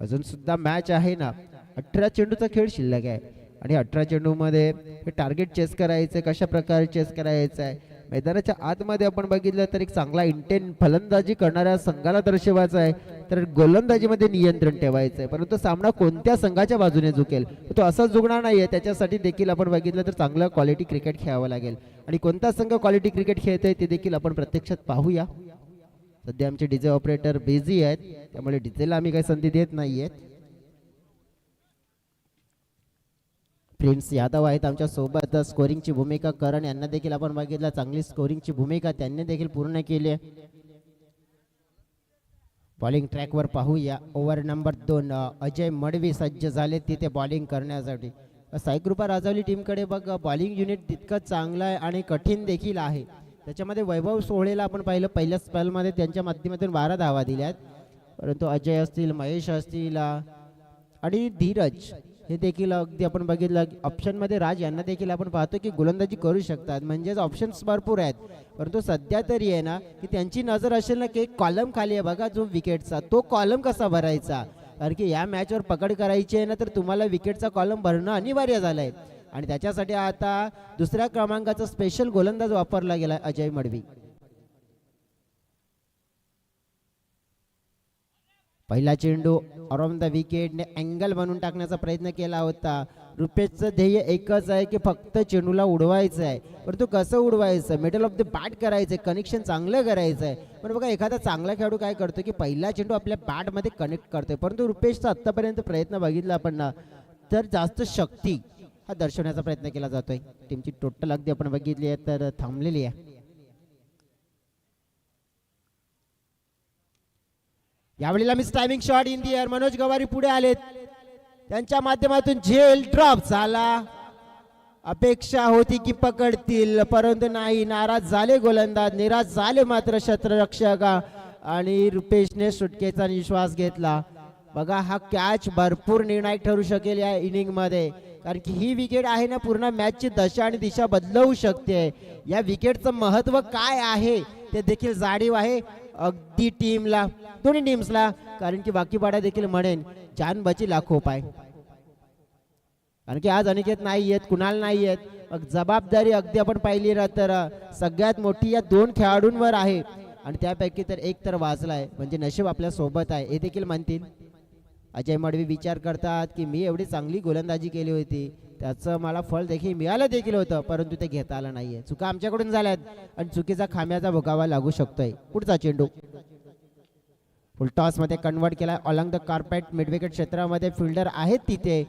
अजून सुद्धा मॅच आहे ना. 18 चेंडूचा खेळ शिल्लक आहे आणि 18 चेंडूमध्ये हे टार्गेट चेस करायचंय. कशा प्रकारे चेस करायचं आहे, मैदानाच्या आतमध्ये आपण बघितलं तर एक चांगला इंटेन फलंदाजी करणाऱ्या संघाला दर्शवायचा आहे, तर गोलंदाजीमध्ये नियंत्रण ठेवायचं आहे. परंतु सामना कोणत्या संघाच्या बाजूने झुकेल तो असंच झुकणार नाहीये. त्याच्यासाठी देखील आपण बघितलं तर चांगलं क्वालिटी क्रिकेट खेळावं लागेल. आणि कोणता संघ क्वालिटी क्रिकेट खेळतोय ते देखील आपण प्रत्यक्षात पाहूया. सध्या आमचे डीजे ऑपरेटर बिझी आहेत, त्यामुळे डीजेला आम्ही काही संधी देत नाहीयेत. प्रिन्स यादव आहेत आमच्या सोबत. स्कोरिंगची भूमिका करण यांना देखील आपण बघितलं, चांगली स्कोरिंगची भूमिका त्यांनी देखील पूर्ण केली आहे. बॉलिंग ट्रॅकवर पाहूया. ओव्हर नंबर 2 अजय मडवी सज्ज झाले तिथे बॉलिंग करण्यासाठी. साईकृपा राजावली टीमकडे बघ, बॉलिंग युनिट तितकं चांगलं आहे आणि कठीण देखील आहे. त्याच्यामध्ये वैभव सोहळेला आपण पाहिलं पहिल्या स्पेलमध्ये त्यांच्या माध्यमातून 12 धावा दिल्यात, परंतु अजय असतील, महेश असतील आणि धीरज हे देखील अगदी आपण बघितलं. ऑप्शनमध्ये राज यांना देखील आपण पाहतो की गोलंदाजी करू शकतात, म्हणजेच ऑप्शन्स भरपूर आहेत. परंतु सध्या तरी आहे ना की त्यांची नजर असेल ना की एक कॉलम खाली आहे बघा जो विकेटचा, तो कॉलम कसा भरायचा. कारण की या मॅचवर पकड करायची आहे ना तर तुम्हाला विकेटचा कॉलम भरणं अनिवार्य झालं आहे. आणि त्याच्यासाठी आता दुसऱ्या क्रमांकाचा स्पेशल गोलंदाज वापरला गेला अजय मडवी. पहिला चेंडू अराउंड द विकेटने अँगल बनवून टाकण्याचा प्रयत्न केला होता. रुपेशचं ध्येय एकच आहे की फक्त चेंडूला उडवायचं आहे, परंतु कसं उडवायचं, मिडल ऑफ द बॅट करायचं, कनेक्शन चांगलं करायचं आहे. पण बघा एखादा चांगला खेळाडू काय करतो की पहिला चेंडू आपल्या बॅटमध्ये कनेक्ट करतोय, परंतु रुपेशचा आत्तापर्यंत प्रयत्न बघितला आपण ना तर जास्त शक्ती हा दर्शवण्याचा प्रयत्न केला जातोय. टीमची टोटल अगदी आपण बघितली आहे तर थांबलेली आहे. यावेळेला miss timing shot in the air. Manoj गवारी पुढे आलेत, त्यांच्या माध्यमातून झेल ड्रॉप झाला. अपेक्षा होती की पकडतील परंतु नाही, नाराज झाले गोलंदाज, निराश झाले मात्र क्षेत्ररक्षक आणि रुपेशने सुटकेचा निश्वास घेतला. बघा हा कॅच भरपूर निर्णायक ठरू शकेल या इनिंग मध्ये, कारण की ही विकेट आहे ना पूर्ण मॅचची दशा आणि दिशा बदलवू शकते. या विकेटचं महत्व काय आहे ते देखील जाणीव आहे अगदी टीमला, दोन्ही टीम्सला. कारण की बाकी पाडा देखील म्हणेन जान बची लाखो पाय. कारण की आज अनिकेत नाही आहेत, कुणाल नाही आहेत. मग जबाबदारी अगदी आपण पाहिली ना तर सगळ्यात मोठी या 2 खेळाडूंवर आहे आणि त्यापैकी तर एक तर वाचलाय म्हणजे नशीब आपल्या सोबत आहे हे देखील म्हणतील. अजय मडवी विचार करतात की मी एवढी चांगली गोलंदाजी केली होती, त्याचं मला फळ देखील मिळालं देखील होतं, परंतु ते घेता आलं नाहीये. चुका आमच्याकडून झाल्यात आणि चुकीचा खाम्याचा भोगावा लागू शकतोय. पुढचा चेंडू फुल टॉस मध्ये कन्वर्ट केला अलॉंग द कार्पेट. मिडविकेट क्षेत्रामध्ये फिल्डर आहेत तिथे,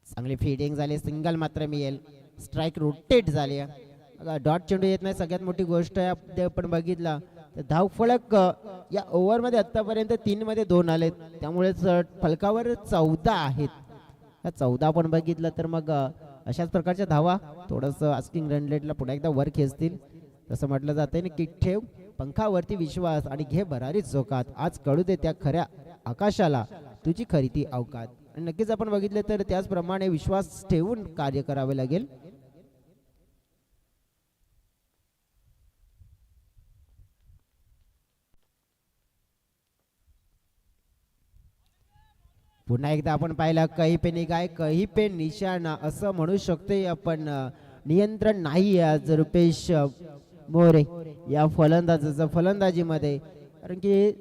चांगली फिडिंग झाली, सिंगल मात्र मिळेल. स्ट्राईक रोटेट झाली. डॉट चेंडू येत नाही सगळ्यात मोठी गोष्ट आहे. आपण बघितला तर धाव फलक या ओव्हरमध्ये आतापर्यंत 3 मध्ये 2 आलेत, त्यामुळे फलकावर 14 आहेत. या 14 आपण बघितलं तर मग अशाच प्रकारच्या धावा थोडंसं आस्किंग रन रेटला पुन्हा एकदा वर खेचतील. तसं म्हटलं जातंय ना की ठेव पंखावरती विश्वास आणि घे भरारी जोकात. आज कळू दे त्या खऱ्या आकाशाला तुझी खरी ती अवकात. आणि नक्कीच आपण बघितलं तर त्याचप्रमाणे विश्वास ठेवून कार्य करावे लागेल. पुन्हा एकदा आपण पाहिलं कही पे निगाय कही पे निशाणा असं म्हणू शकतोय आपण. नियंत्रण नाही आज रुपेश मोरे या फलंदाजाचं फलंदाजीमध्ये, कारण की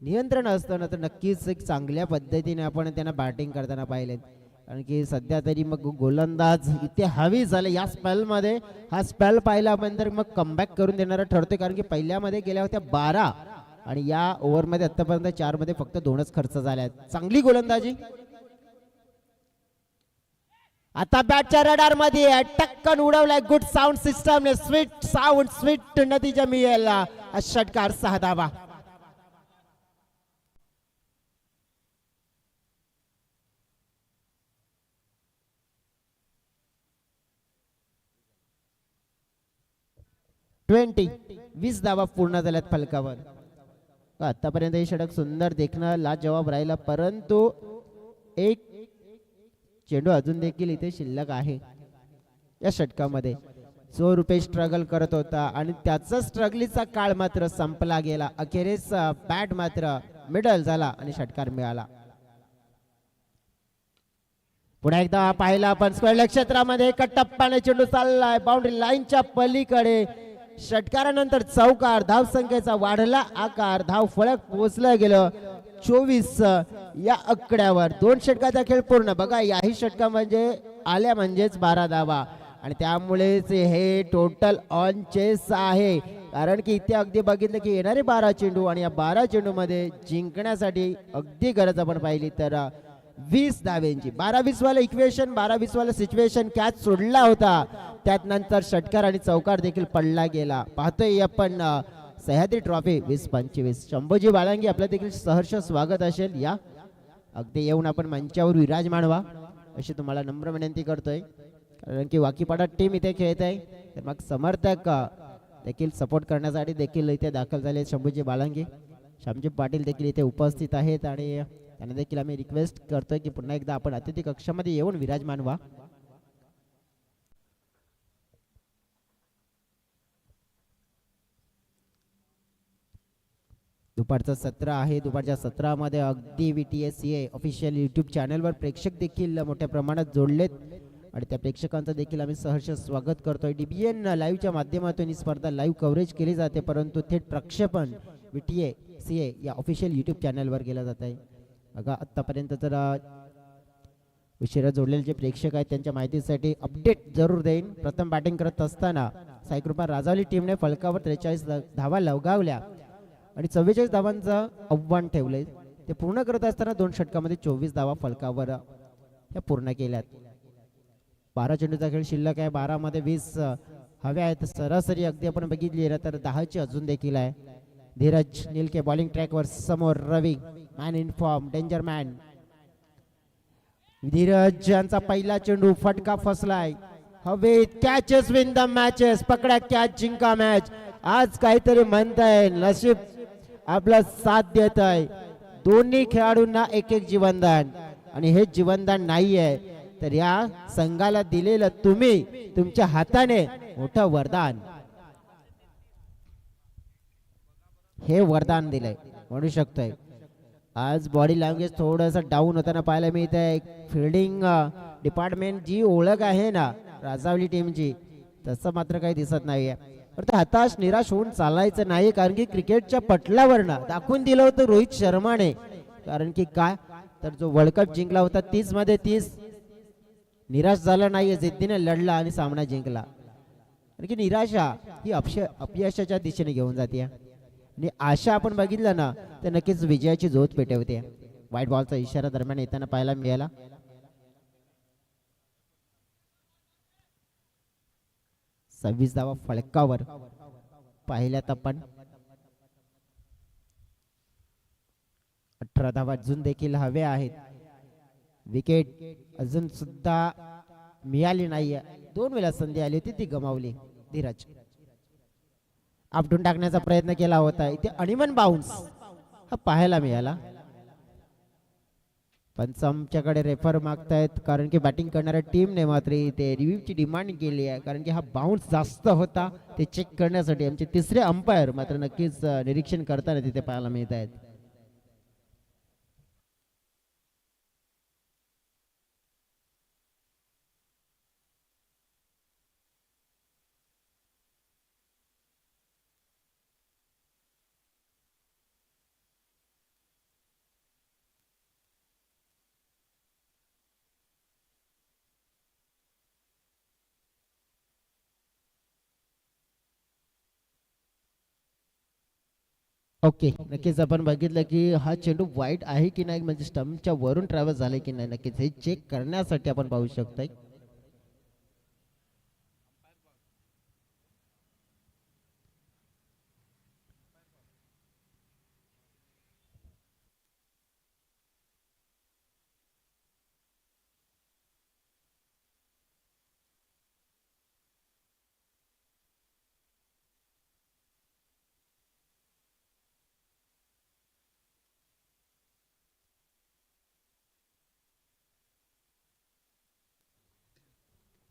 नियंत्रण असताना तर नक्कीच एक चांगल्या पद्धतीने आपण त्यांना बॅटिंग करताना पाहिले. कारण की सध्या तरी मग गोलंदाज इथे हवी झालं या स्पेलमध्ये. हा स्पेल पाहिला आपण तर मग कमबॅक करून देणारा ठरतोय, कारण की पहिल्यामध्ये गेल्या होत्या 12 आणि या ओव्हरमध्ये आतापर्यंत 4 मध्ये फक्त 2च खर्च झाल्या. चांगली गोलंदाजी. आता बॅटच्या रडार मध्ये टक्कन उडवलाय. गुड साऊंड सिस्टमने स्वीट साऊंड स्वीट नतीजा मिळाला. षटकार 6 धावा. ट्वेंटी 20 धावा पूर्ण झाल्यात फलकावर. आतापर्यंत हे षटक सुंदर देखणं लाजवाब राहिला, परंतु एक चेंडू अजून देखील इथे शिल्लक आहे या षटकामध्ये. जो रुपेश स्ट्रगल करत होता आणि त्याचा स्ट्रगलीचा काळ मात्र संपला गेला. अखेरीस बॅट मात्र मिडल झाला आणि षटकार मिळाला. पुन्हा एकदा पाहिला आपण स्क्वेअर क्षेत्रामध्ये एका टप्प्याने चेंडू चाललाय बाउंड्री लाईनच्या पलीकडे. षटकारानंतर चौकार. धावसंख्येचा वाढला आकार. धाव फलक पोहोचलं गेलं 24 या आकड्यावर. 2 षटकाचा खेळ पूर्ण. बघा याही षटका म्हणजे आल्या म्हणजेच 12 धावा आणि त्यामुळेच हे टोटल ऑन चेस आहे. कारण की इथे अगदी बघितलं की येणारे 12 चेंडू आणि या 12 चेंडू मध्ये जिंकण्यासाठी अगदी गरज आपण पाहिली तर 20 धावेंची. 12-20 वाला इक्वेशन 12-20 वाला सिच्युएशन कॅच सोडला होता. त्यात नंतर षटकार आणि चौकार देखील पडला गेला. पाहतोय आपण सह्याद्री ट्रॉफी 2025. शंभूजी बाळंगी आपलं देखील सहर्ष स्वागत असेल. या अगदी येऊन आपण मंचावर विराजमान व्हा अशी तुम्हाला नम्र विनंती करतोय, कारण की वाकीपाडा टीम इथे खेळत आहे. तर मग समर्थक देखील सपोर्ट करण्यासाठी देखील इथे दाखल झाले. शंभूजी बाळंगी, श्यामजी पाटील देखील इथे उपस्थित आहेत आणि त्यांना देखील आम्ही रिक्वेस्ट करतोय की पुन्हा एकदा आपण अतिथी कक्षामध्ये येऊन विराजमान व्हा. दुपारचं सत्र आहे. दुपारच्या सत्रामध्ये अगदी VTSA ऑफिशियल यूट्यूब चॅनलवर प्रेक्षक देखील मोठ्या प्रमाणात जोडलेत आणि त्या प्रेक्षकांचं देखील आम्ही सहर्ष स्वागत करतोय. DBN लाईव्हच्या माध्यमातून ही स्पर्धा लाईव्ह कव्हरेज केली जाते, परंतु थेट प्रक्षेपण VTSA या ऑफिशियल यूट्यूब चॅनलवर केलं जात आहे. बघा आत्तापर्यंत तर उशिरा जोडलेले जे प्रेक्षक आहेत त्यांच्या माहितीसाठी अपडेट जरूर देईन. प्रथम बॅटिंग करत असताना साईकृपा राजावली टीमने फलकावर 43 धावा लगावल्या आणि 44 धावांचं आव्हान ठेवले. ते पूर्ण करत असताना 2 षटकामध्ये 24 धावा फलकावर या पूर्ण केल्यात. 12 चेंडूचा खेळ शिल्लक आहे. 12 मध्ये 20 हवे आहेत. सरासरी अगदी आपण बघितली तर 10ची अजून देखील आहे. धीरज निलके बॉलिंग ट्रॅकवर समोर. Ravi man in form, danger man. Dhiraj यांचा पहिला चेंडू फटका फसलाय. हवेत कॅचेस विन द मॅचेस. पकडा कॅच जिंका मॅच. आज काहीतरी म्हणताय, नशीब आपला साथ देत आहे. दोन्ही खेळाडूंना एक एक जीवनदान आणि हे जीवनदान नाहीये तर या संघाला दिलेलं तुम्ही तुमच्या हाताने मोठं वरदान, हे वरदान दिलंय म्हणू शकतोय. आज बॉडी लँग्वेज थोडंसं डाऊन होताना पाहायला मिळतंय. फिल्डिंग डिपार्टमेंट जी ओळख आहे ना राजावली टीमची तसं मात्र काही दिसत नाहीये. तर हताश निराश होऊन चालायचं नाही, कारण की क्रिकेटच्या पटलावरनं दाखवून दिलं होतं रोहित शर्माने. कारण की काय तर जो वर्ल्ड कप जिंकला होता 30 मध्ये 30 निराश झाला नाहीये, जिद्दीने लढला आणि सामना जिंकला. कारण की निराशा ही अपयशाच्या दिशेने घेऊन जाते आणि आशा आपण बघितलं ना तर नक्कीच विजयाची जोत पेटवते. व्हाईट बॉलचा इशारा दरम्यान येताना पाहायला मिळाला. 26 धावा फलकावर पाहिल्यात आपण. 18 धावा अजून देखील हवे आहेत. विकेट अजून सुद्धा मिळाली नाहीये. 2 वेळा संधी आली होती ती गमावली. धीरज आपटून टाकण्याचा प्रयत्न केला होता. इथे अनिमन बाउन्स हा पाहायला मिळाला. पंच आमच्याकडे रेफर मागतायत, कारण की बॅटिंग करणाऱ्या टीमने मात्र इथे रिव्ह्यूची डिमांड केली आहे, कारण की हा बाउन्स जास्त होता ते चेक करण्यासाठी आमचे तिसरे अंपायर मात्र नक्कीच निरीक्षण करताना तिथे पाहायला मिळत आहेत. ओके, नक्कीच आपण बघितलं की हा चेंडू वाईट आहे की नाही, म्हणजे स्टंपच्या वरून ट्रॅव्हल झाले की नाही, नक्कीच हे चेक करण्यासाठी आपण पाहू शकतोय.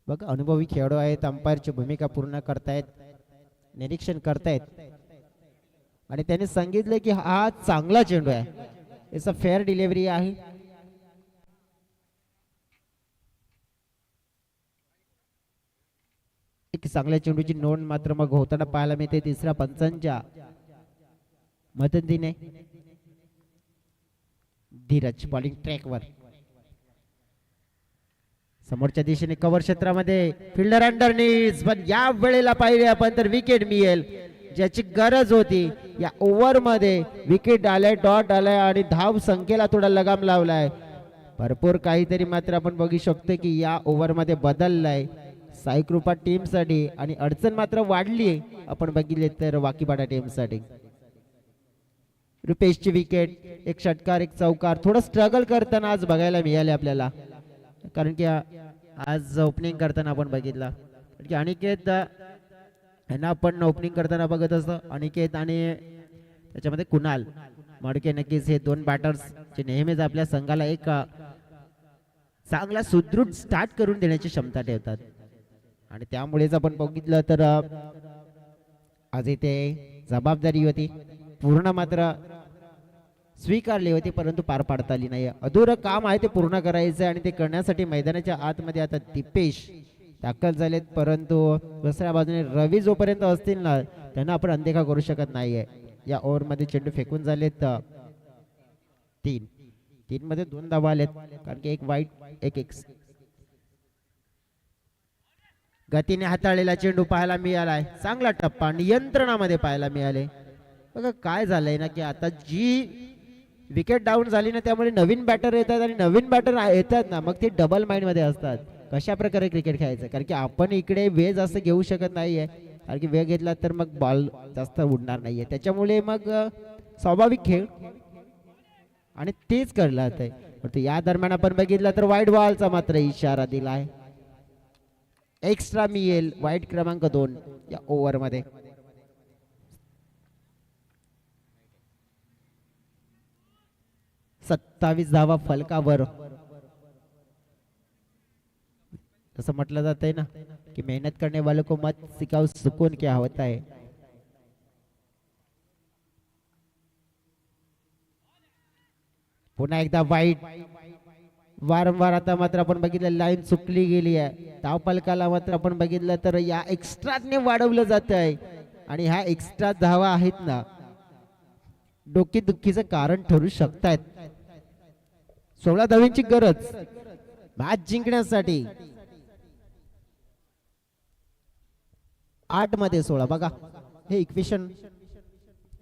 बघा, अनुभवी खेळाडू आहेत, अंपायरची भूमिका पूर्ण करतायत, निरीक्षण करतायत आणि त्यांनी सांगितलं की हा चांगला चेंडू आहे, इट्स अ फेअर डिलिव्हरी आहे. एक चांगल्या चेंडूची नोंद मात्र मग होताना पाहायला मिळते तिसऱ्या पंचांच्या मदतीने. धीरज बॉलिंग ट्रॅकवर, समोरच्या दिशेने कव्हर क्षेत्रामध्ये फिल्डर अंडरनीज, पण या वेळेला पाहिजे आपण तर विकेट मिळेल ज्याची गरज होती. या ओव्हर मध्ये विकेट आलाय, डॉट आलाय आणि धाव संख्येला थोडा लगाम लावलाय. भरपूर काहीतरी मात्र आपण बघू शकतो की या ओव्हर मध्ये बदललाय साईकृपा टीम साठी आणि अडचण मात्र वाढली आपण बघितले तर वाकीपाडा टीम साठी. रुपेशची विकेट, एक षटकार एक चौकार, थोडं स्ट्रगल करताना आज बघायला मिळाले आपल्याला, कारण की आज ओपनिंग करताना आपण बघितला की अनिकेत यांना आपण ओपनिंग करताना बघत असतो. अनिकेत आणि त्याच्यामध्ये कुणाल मडके, नक्कीच हे दोन बॅटर्स जे नेहमीच आपल्या संघाला एक चांगला सुदृढ स्टार्ट करून देण्याची क्षमता ठेवतात आणि त्यामुळेच आपण बघितलं तर आज इथे जबाबदारी होती पूर्ण मात्र स्वीकारली होती, परंतु पार पाडता आली नाही. अधुरं काम आहे ते पूर्ण करायचं आणि ते करण्यासाठी मैदानाच्या आतमध्ये आता दीपेश दाखल झालेत, परंतु दुसऱ्या बाजूने रवी जोपर्यंत असतील ना त्यांना आपण अनदेखा करू शकत नाहीये. या ओव्हर मध्ये चेंडू फेकून झालेत 3 मध्ये 2 धावा आलेत, कारण की एक वाईट एक एक्स. गतीने हाताळलेला चेंडू पाहायला मिळालाय, चांगला टप्पा नियंत्रणामध्ये पाहायला मिळाले. बघा काय झालंय ना की आता जी विकेट डाऊन झाली ना त्यामुळे नवीन बॅटर येतात आणि नवीन बॅटर येतात ना मग ते डबल माइंड मध्ये असतात कशा प्रकारे क्रिकेट खेळायचं, कारण की आपण इकडे वेळ जास्त घेऊ शकत नाहीये, कारण की वेळ घेतला तर मग बॉल जास्त उडणार नाहीये, त्याच्यामुळे मग स्वाभाविक खेळ आणि तेच करलं जातंय. या दरम्यान आपण बघितलं तर वाईट बॉलचा मात्र इशारा दिलाय, एक्स्ट्रा मिळेल वाईट क्रमांक 2 या ओव्हर मध्ये. सत्तावीस धावा फलकावर. असं म्हटलं जात आहे ना कि मेहनत करने वालों को मत सिखाओ सुकून क्या होता है. पुन्हा एकदा वाईट, वारंवार आता मात्र आपण बघितलं लाईन चुकली गेली आहे. धाव फलकाला मात्र आपण बघितलं तर या एक्स्ट्राने वाढवलं जात आहे आणि ह्या एक्स्ट्रा धावा आहेत ना डोकेदुखीचं कारण ठरू शकतात. 16 धावांची गरज मॅच जिंकण्यासाठी. 8 मध्ये 16. बघा हे इक्वेशन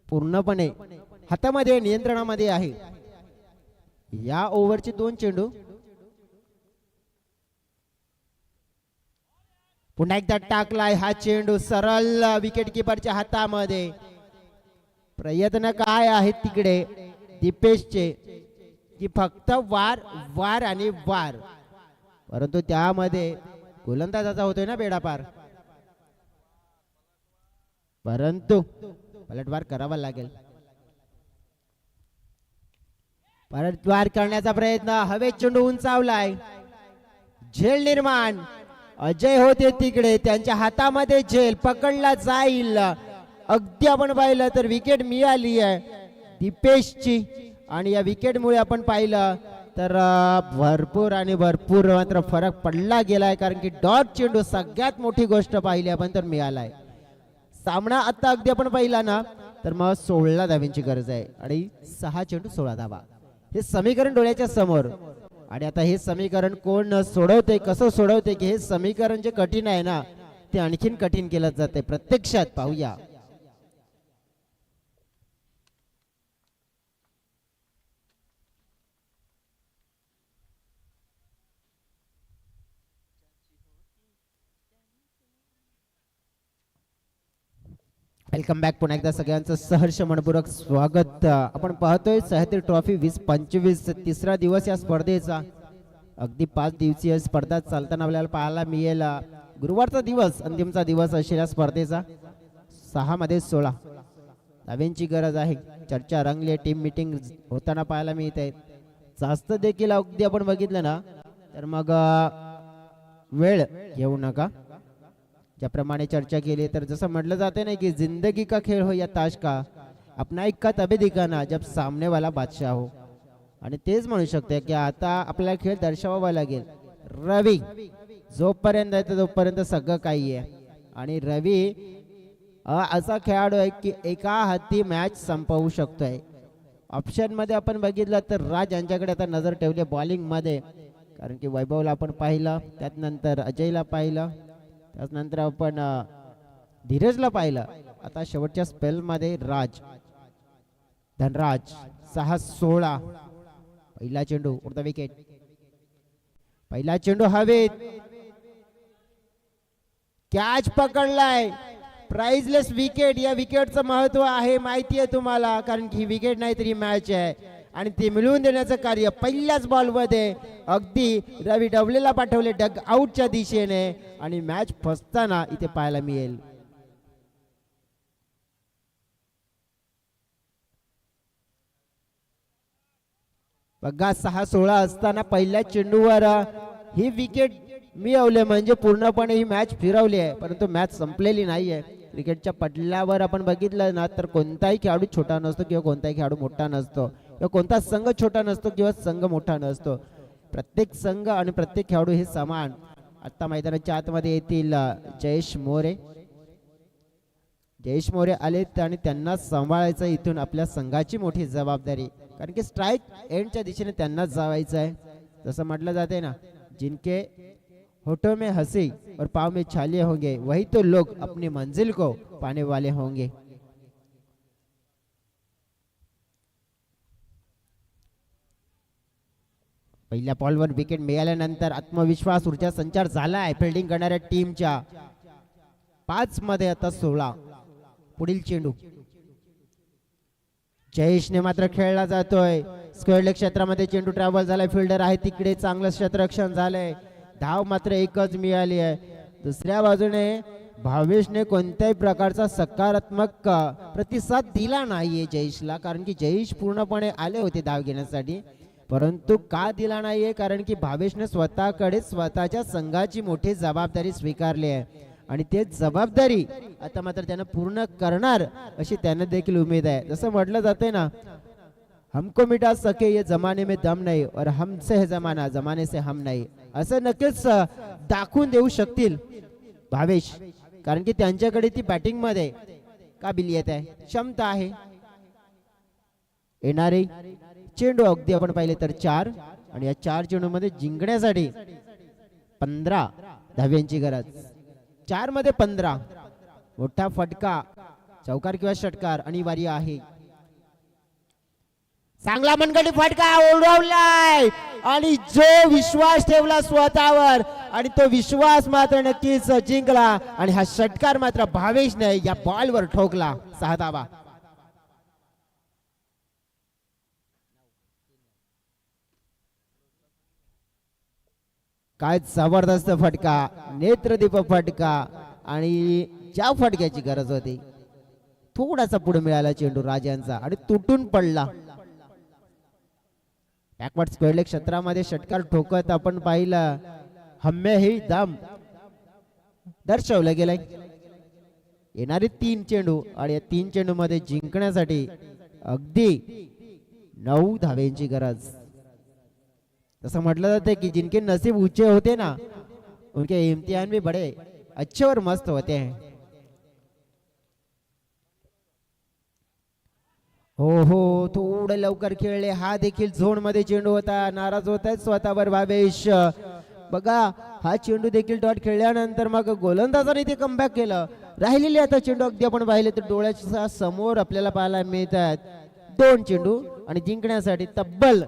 पूर्णपणे हातामध्ये नियंत्रणामध्ये आहे. या ओव्हरचे 2 चेंडू. पुन्हा एकदा टाकलाय हा चेंडू सरळ विकेट किपरच्या हातामध्ये. प्रयत्न काय आहेत तिकडे दीपेशचे की फक्त वार वार आणि वार, परंतु त्यामध्ये गोलंदाजाचा होतोय ना बेडापार, परंतु पलटवार करावा लागेल. पलटवार करण्याचा प्रयत्न, हवेत चेंडू उंचावलाय, झेल निर्माण. अजय होते तिकडे, त्यांच्या हातामध्ये झेल पकडला जाईल. अगदी आपण पाहिलं तर विकेट मिळाली आहे दीपेशची आणि या विकेटमुळे आपण पाहिलं तर भरपूर आणि भरपूर मात्र फरक पडला गेलाय, कारण की डॉट चेंडू सगळ्यात मोठी गोष्ट पाहिली आपण तर मिळालाय. सामना आता अगदी आपण पाहिला ना तर मग 16 धावांची गरज आहे आणि 6 चेंडू 16 धावा. हे समीकरण डोळ्याच्या समोर आणि आता हे समीकरण कोण सोडवते, कसं सोडवते की हे समीकरण जे कठीण आहे ना ते आणखीन कठीण केलं जाते प्रत्यक्षात. पाहूया वेलकम बॅक. पुन्हा एकदा सगळ्यांचं सहर्ष मनपूर्वक स्वागत. आपण पाहतोय सह्याद्री ट्रॉफी 2025 तिसरा दिवस या स्पर्धेचा. अगदी 5 दिवसीय स्पर्धा चालताना आपल्याला पाहायला मिळेल. गुरुवारचा दिवस अंतिमचा दिवस असेल या स्पर्धेचा. 6 मध्ये 16 धाव्यांची गरज आहे. चर्चा रंगली, टीम मीटिंग होताना पाहायला मिळते. जास्त देखील अगदी आपण बघितलं ना तर मग वेळ घेऊ नका. ज्याप्रमाणे चर्चा केली तर जसं म्हटलं जाते ना की जिंदगी का खेळ हो या ताश का, अपना इक्का तबे दिखाना जब सामने वाला बादशाह हो. आणि तेच म्हणू शकते की आता आपल्याला खेळ दर्शवावा लागेल. रवी जोपर्यंत आहे तोपर्यंत सगळं काही आहे. आणि रवी असा खेळाडू आहे की एका हाती मॅच संपवू शकतोय. ऑप्शन मध्ये आपण बघितलं तर राज यांच्याकडे आता नजर ठेवली बॉलिंग मध्ये, कारण की वैभवला आपण पाहिलं, त्यानंतर अजयला पाहिलं, त्यानंतर आपण धीरजला पाहिलं. आता शेवटच्या स्पेल मध्ये राज धनराज. 6-16 पहिला चेंडू उडता विकेट. पहिला चेंडू हवेत, कॅच पकडलाय. Priceless wicket. या विकेटचं महत्व आहे माहिती आहे तुम्हाला, कारण की विकेट नाही तरी मॅच आहे आणि ते मिळवून देण्याचं कार्य पहिल्याच बॉलमध्ये अगदी रवी डवलेला पाठवले डग आउटच्या दिशेने आणि मॅच फसताना इथे पाहायला मिळेल. बघा 6-16 असताना पहिल्या चेंडूवर ही विकेट मिळवले म्हणजे पूर्णपणे ही मॅच फिरवली आहे, परंतु मॅच संपलेली नाहीये. क्रिकेटच्या पडल्यावर आपण बघितलं ना तर कोणताही खेळाडू छोटा नसतो किंवा कोणताही खेळाडू मोठा नसतो किंवा कोणता संघ छोटा नसतो किंवा संघ मोठा नसतो. प्रत्येक संघ आणि प्रत्येक खेळाडू हे समान. आता मैदानाच्या आतमध्ये येतील जयेश मोरे. जयेश मोरे आले आणि त्यांना सांभाळायचं इथून आपल्या संघाची मोठी जबाबदारी, कारण की स्ट्राईक एंडच्या दिशेने त्यांनाच जावायचं आहे. जसं म्हटलं जाते ना, जिनके होठों में हंसी और पाँव में छाले होंगे वही तो लोग अपनी मंजिल को पाने वाले होंगे. पहिल्या बॉलवर विकेट मिळाल्यानंतर आत्मविश्वास ऊर्जा संचार झाला आहे फिल्डिंग करणाऱ्या टीमच्या. 5 मध्ये आता 16 पुढील चेंडू. जयेशने मात्र खेळला जातोय. स्क्वेअर लेग क्षेत्रामध्ये चेंडू ट्रॅव्हल झालाय. फिल्डर आहे तिकडे, चांगलं क्षेत्ररक्षण झालंय. धाव मात्र एकच मिळाली आहे. दुसऱ्या बाजूने भावेशने कोणत्याही प्रकारचा सकारात्मक प्रतिसाद दिला नाहीये जयेशला, कारण की जयेश पूर्णपणे आले होते धाव घेण्यासाठी, परंतु का दिला नाहीये कारण की भावेशने स्वतःकडे स्वतःच्या संघाची मोठी जबाबदारी स्वीकारली आहे आणि ते जबाबदारी आता मात्र त्यानं पूर्ण करणार अशी त्यांना देखील उमेद आहे. जसं म्हटलं जाते ना, हमको मिटा सके ये जमाने में दम नहीं और हमसे है जमाना जमाने से हम नहीं, असं नक्कीच दाखवून देऊ शकतील भावेश, कारण की त्यांच्याकडे ती बॅटिंग मध्ये काबिलियत आहे, क्षमता आहे. येणारे चेंडू अगदी आपण पाहिले तर 4 आणि या 4 चेंडू मध्ये जिंकण्यासाठी 15 धाव्यांची गरज. 4 मध्ये 15 मोठा फटका, चौकार किंवा षटकार अनिवार्य आहे. चांगला मनगटी फटका उडवलाय आणि जो विश्वास ठेवला स्वतःवर आणि तो विश्वास मात्र नक्कीच जिंकला आणि हा षटकार मात्र भावेशने या बॉलवर ठोकला. 6 धावा. काय जबरदस्त फटका, नेत्रदीप फटका आणि ज्या फटक्याची गरज होती थोडासा पुढे मिळाला चेंडू राजांचा आणि तुटून पडला. बॅकवर्ड स्क्वेअर लेग क्षेत्रामध्ये षटकार ठोकत आपण पाहिलं. हम्मे ही दम दर्शवलं गेलंय. येणारे 3 चेंडू आणि या 3 चेंडू मध्ये जिंकण्यासाठी अगदी 9 धाव्यांची गरज. तसं म्हटलं जाते की जिनके नसीब ऊंचे होते ना उनके इम्तिहान भी बड़े अच्छे और मस्त होते हैं. हो थोडं लवकर खेळले. हा देखील झोन मध्ये चेंडू होता. नाराज होत आहेत स्वतःवर भावेश. बघा हा चेंडू देखील डॉट खेळल्यानंतर मग गोलंदाजाने ते कमबॅक केलं. राहिलेले आता चेंडू अगदी आपण पाहिले तर डोळ्याच्या समोर आपल्याला पाहायला मिळतात. 2 चेंडू आणि जिंकण्यासाठी तब्बल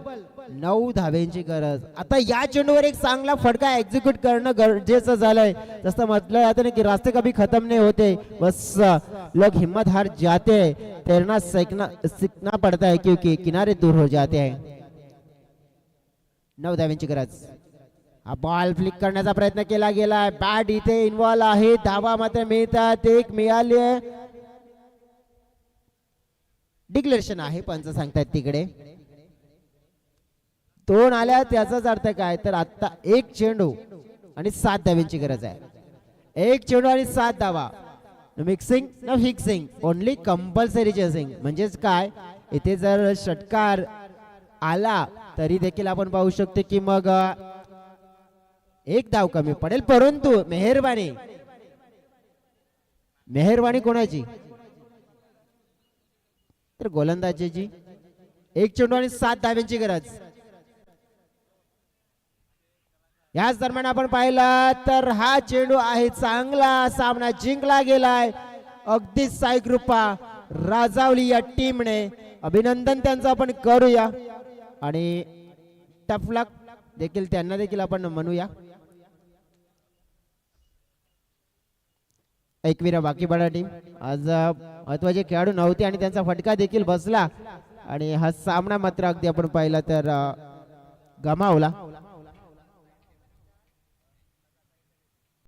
9 धाब्यांची गरज. आता या चेंडूवर एक चांगला फटका एक्झिक्यूट करणं गरजेचं झालंय. जसं म्हटलं जातं ना की रास्ते कभी खत्म नहीं होते, बस लोग हिम्मत हार जाते हैं, तैरना सीखना पड़ता है क्योंकि किनारे दूर हो जाते हैं. 9 धाब्यांची गरज. हा बॉल फ्लिक करण्याचा प्रयत्न केला गेलाय. बॅट इथे इन्व्हॉल्व आहे. धावा मात्र मिळतात. एक मिळाली आहे. डिक्लेरेशन आहे पंच सांगतात तिकडे. 2 आल्या त्याचाच अर्थ काय तर आता एक चेंडू आणि 7 धाव्यांची गरज आहे. एक चेंडू आणि 7 धावा. मिक्सिंग न फिक्सिंग, ओनली कंपल्सरी चेसिंग. म्हणजेच काय इथे जर षटकार आला तरी देखील आपण पाहू शकतो की मग एक धाव कमी पडेल. परंतु मेहरबानी कोणाची तर गोलंदाजीची. एक चेंडू आणि 7 धाव्यांची गरज. याच दरम्यान आपण पाहिला तर हा चेंडू आहे चांगला. सामना जिंकला गेलाय. अगदी साई कृपा राजावली या टीमने. अभिनंदन त्यांचं आपण करूया आणि टफ लक देखील त्यांना देखील आपण म्हणूया. एकविरा बाकी बडा टीम आज महत्वाचे खेळाडू नव्हते आणि त्यांचा फटका देखील बसला आणि हा सामना मात्र अगदी आपण पाहिला तर गमावला.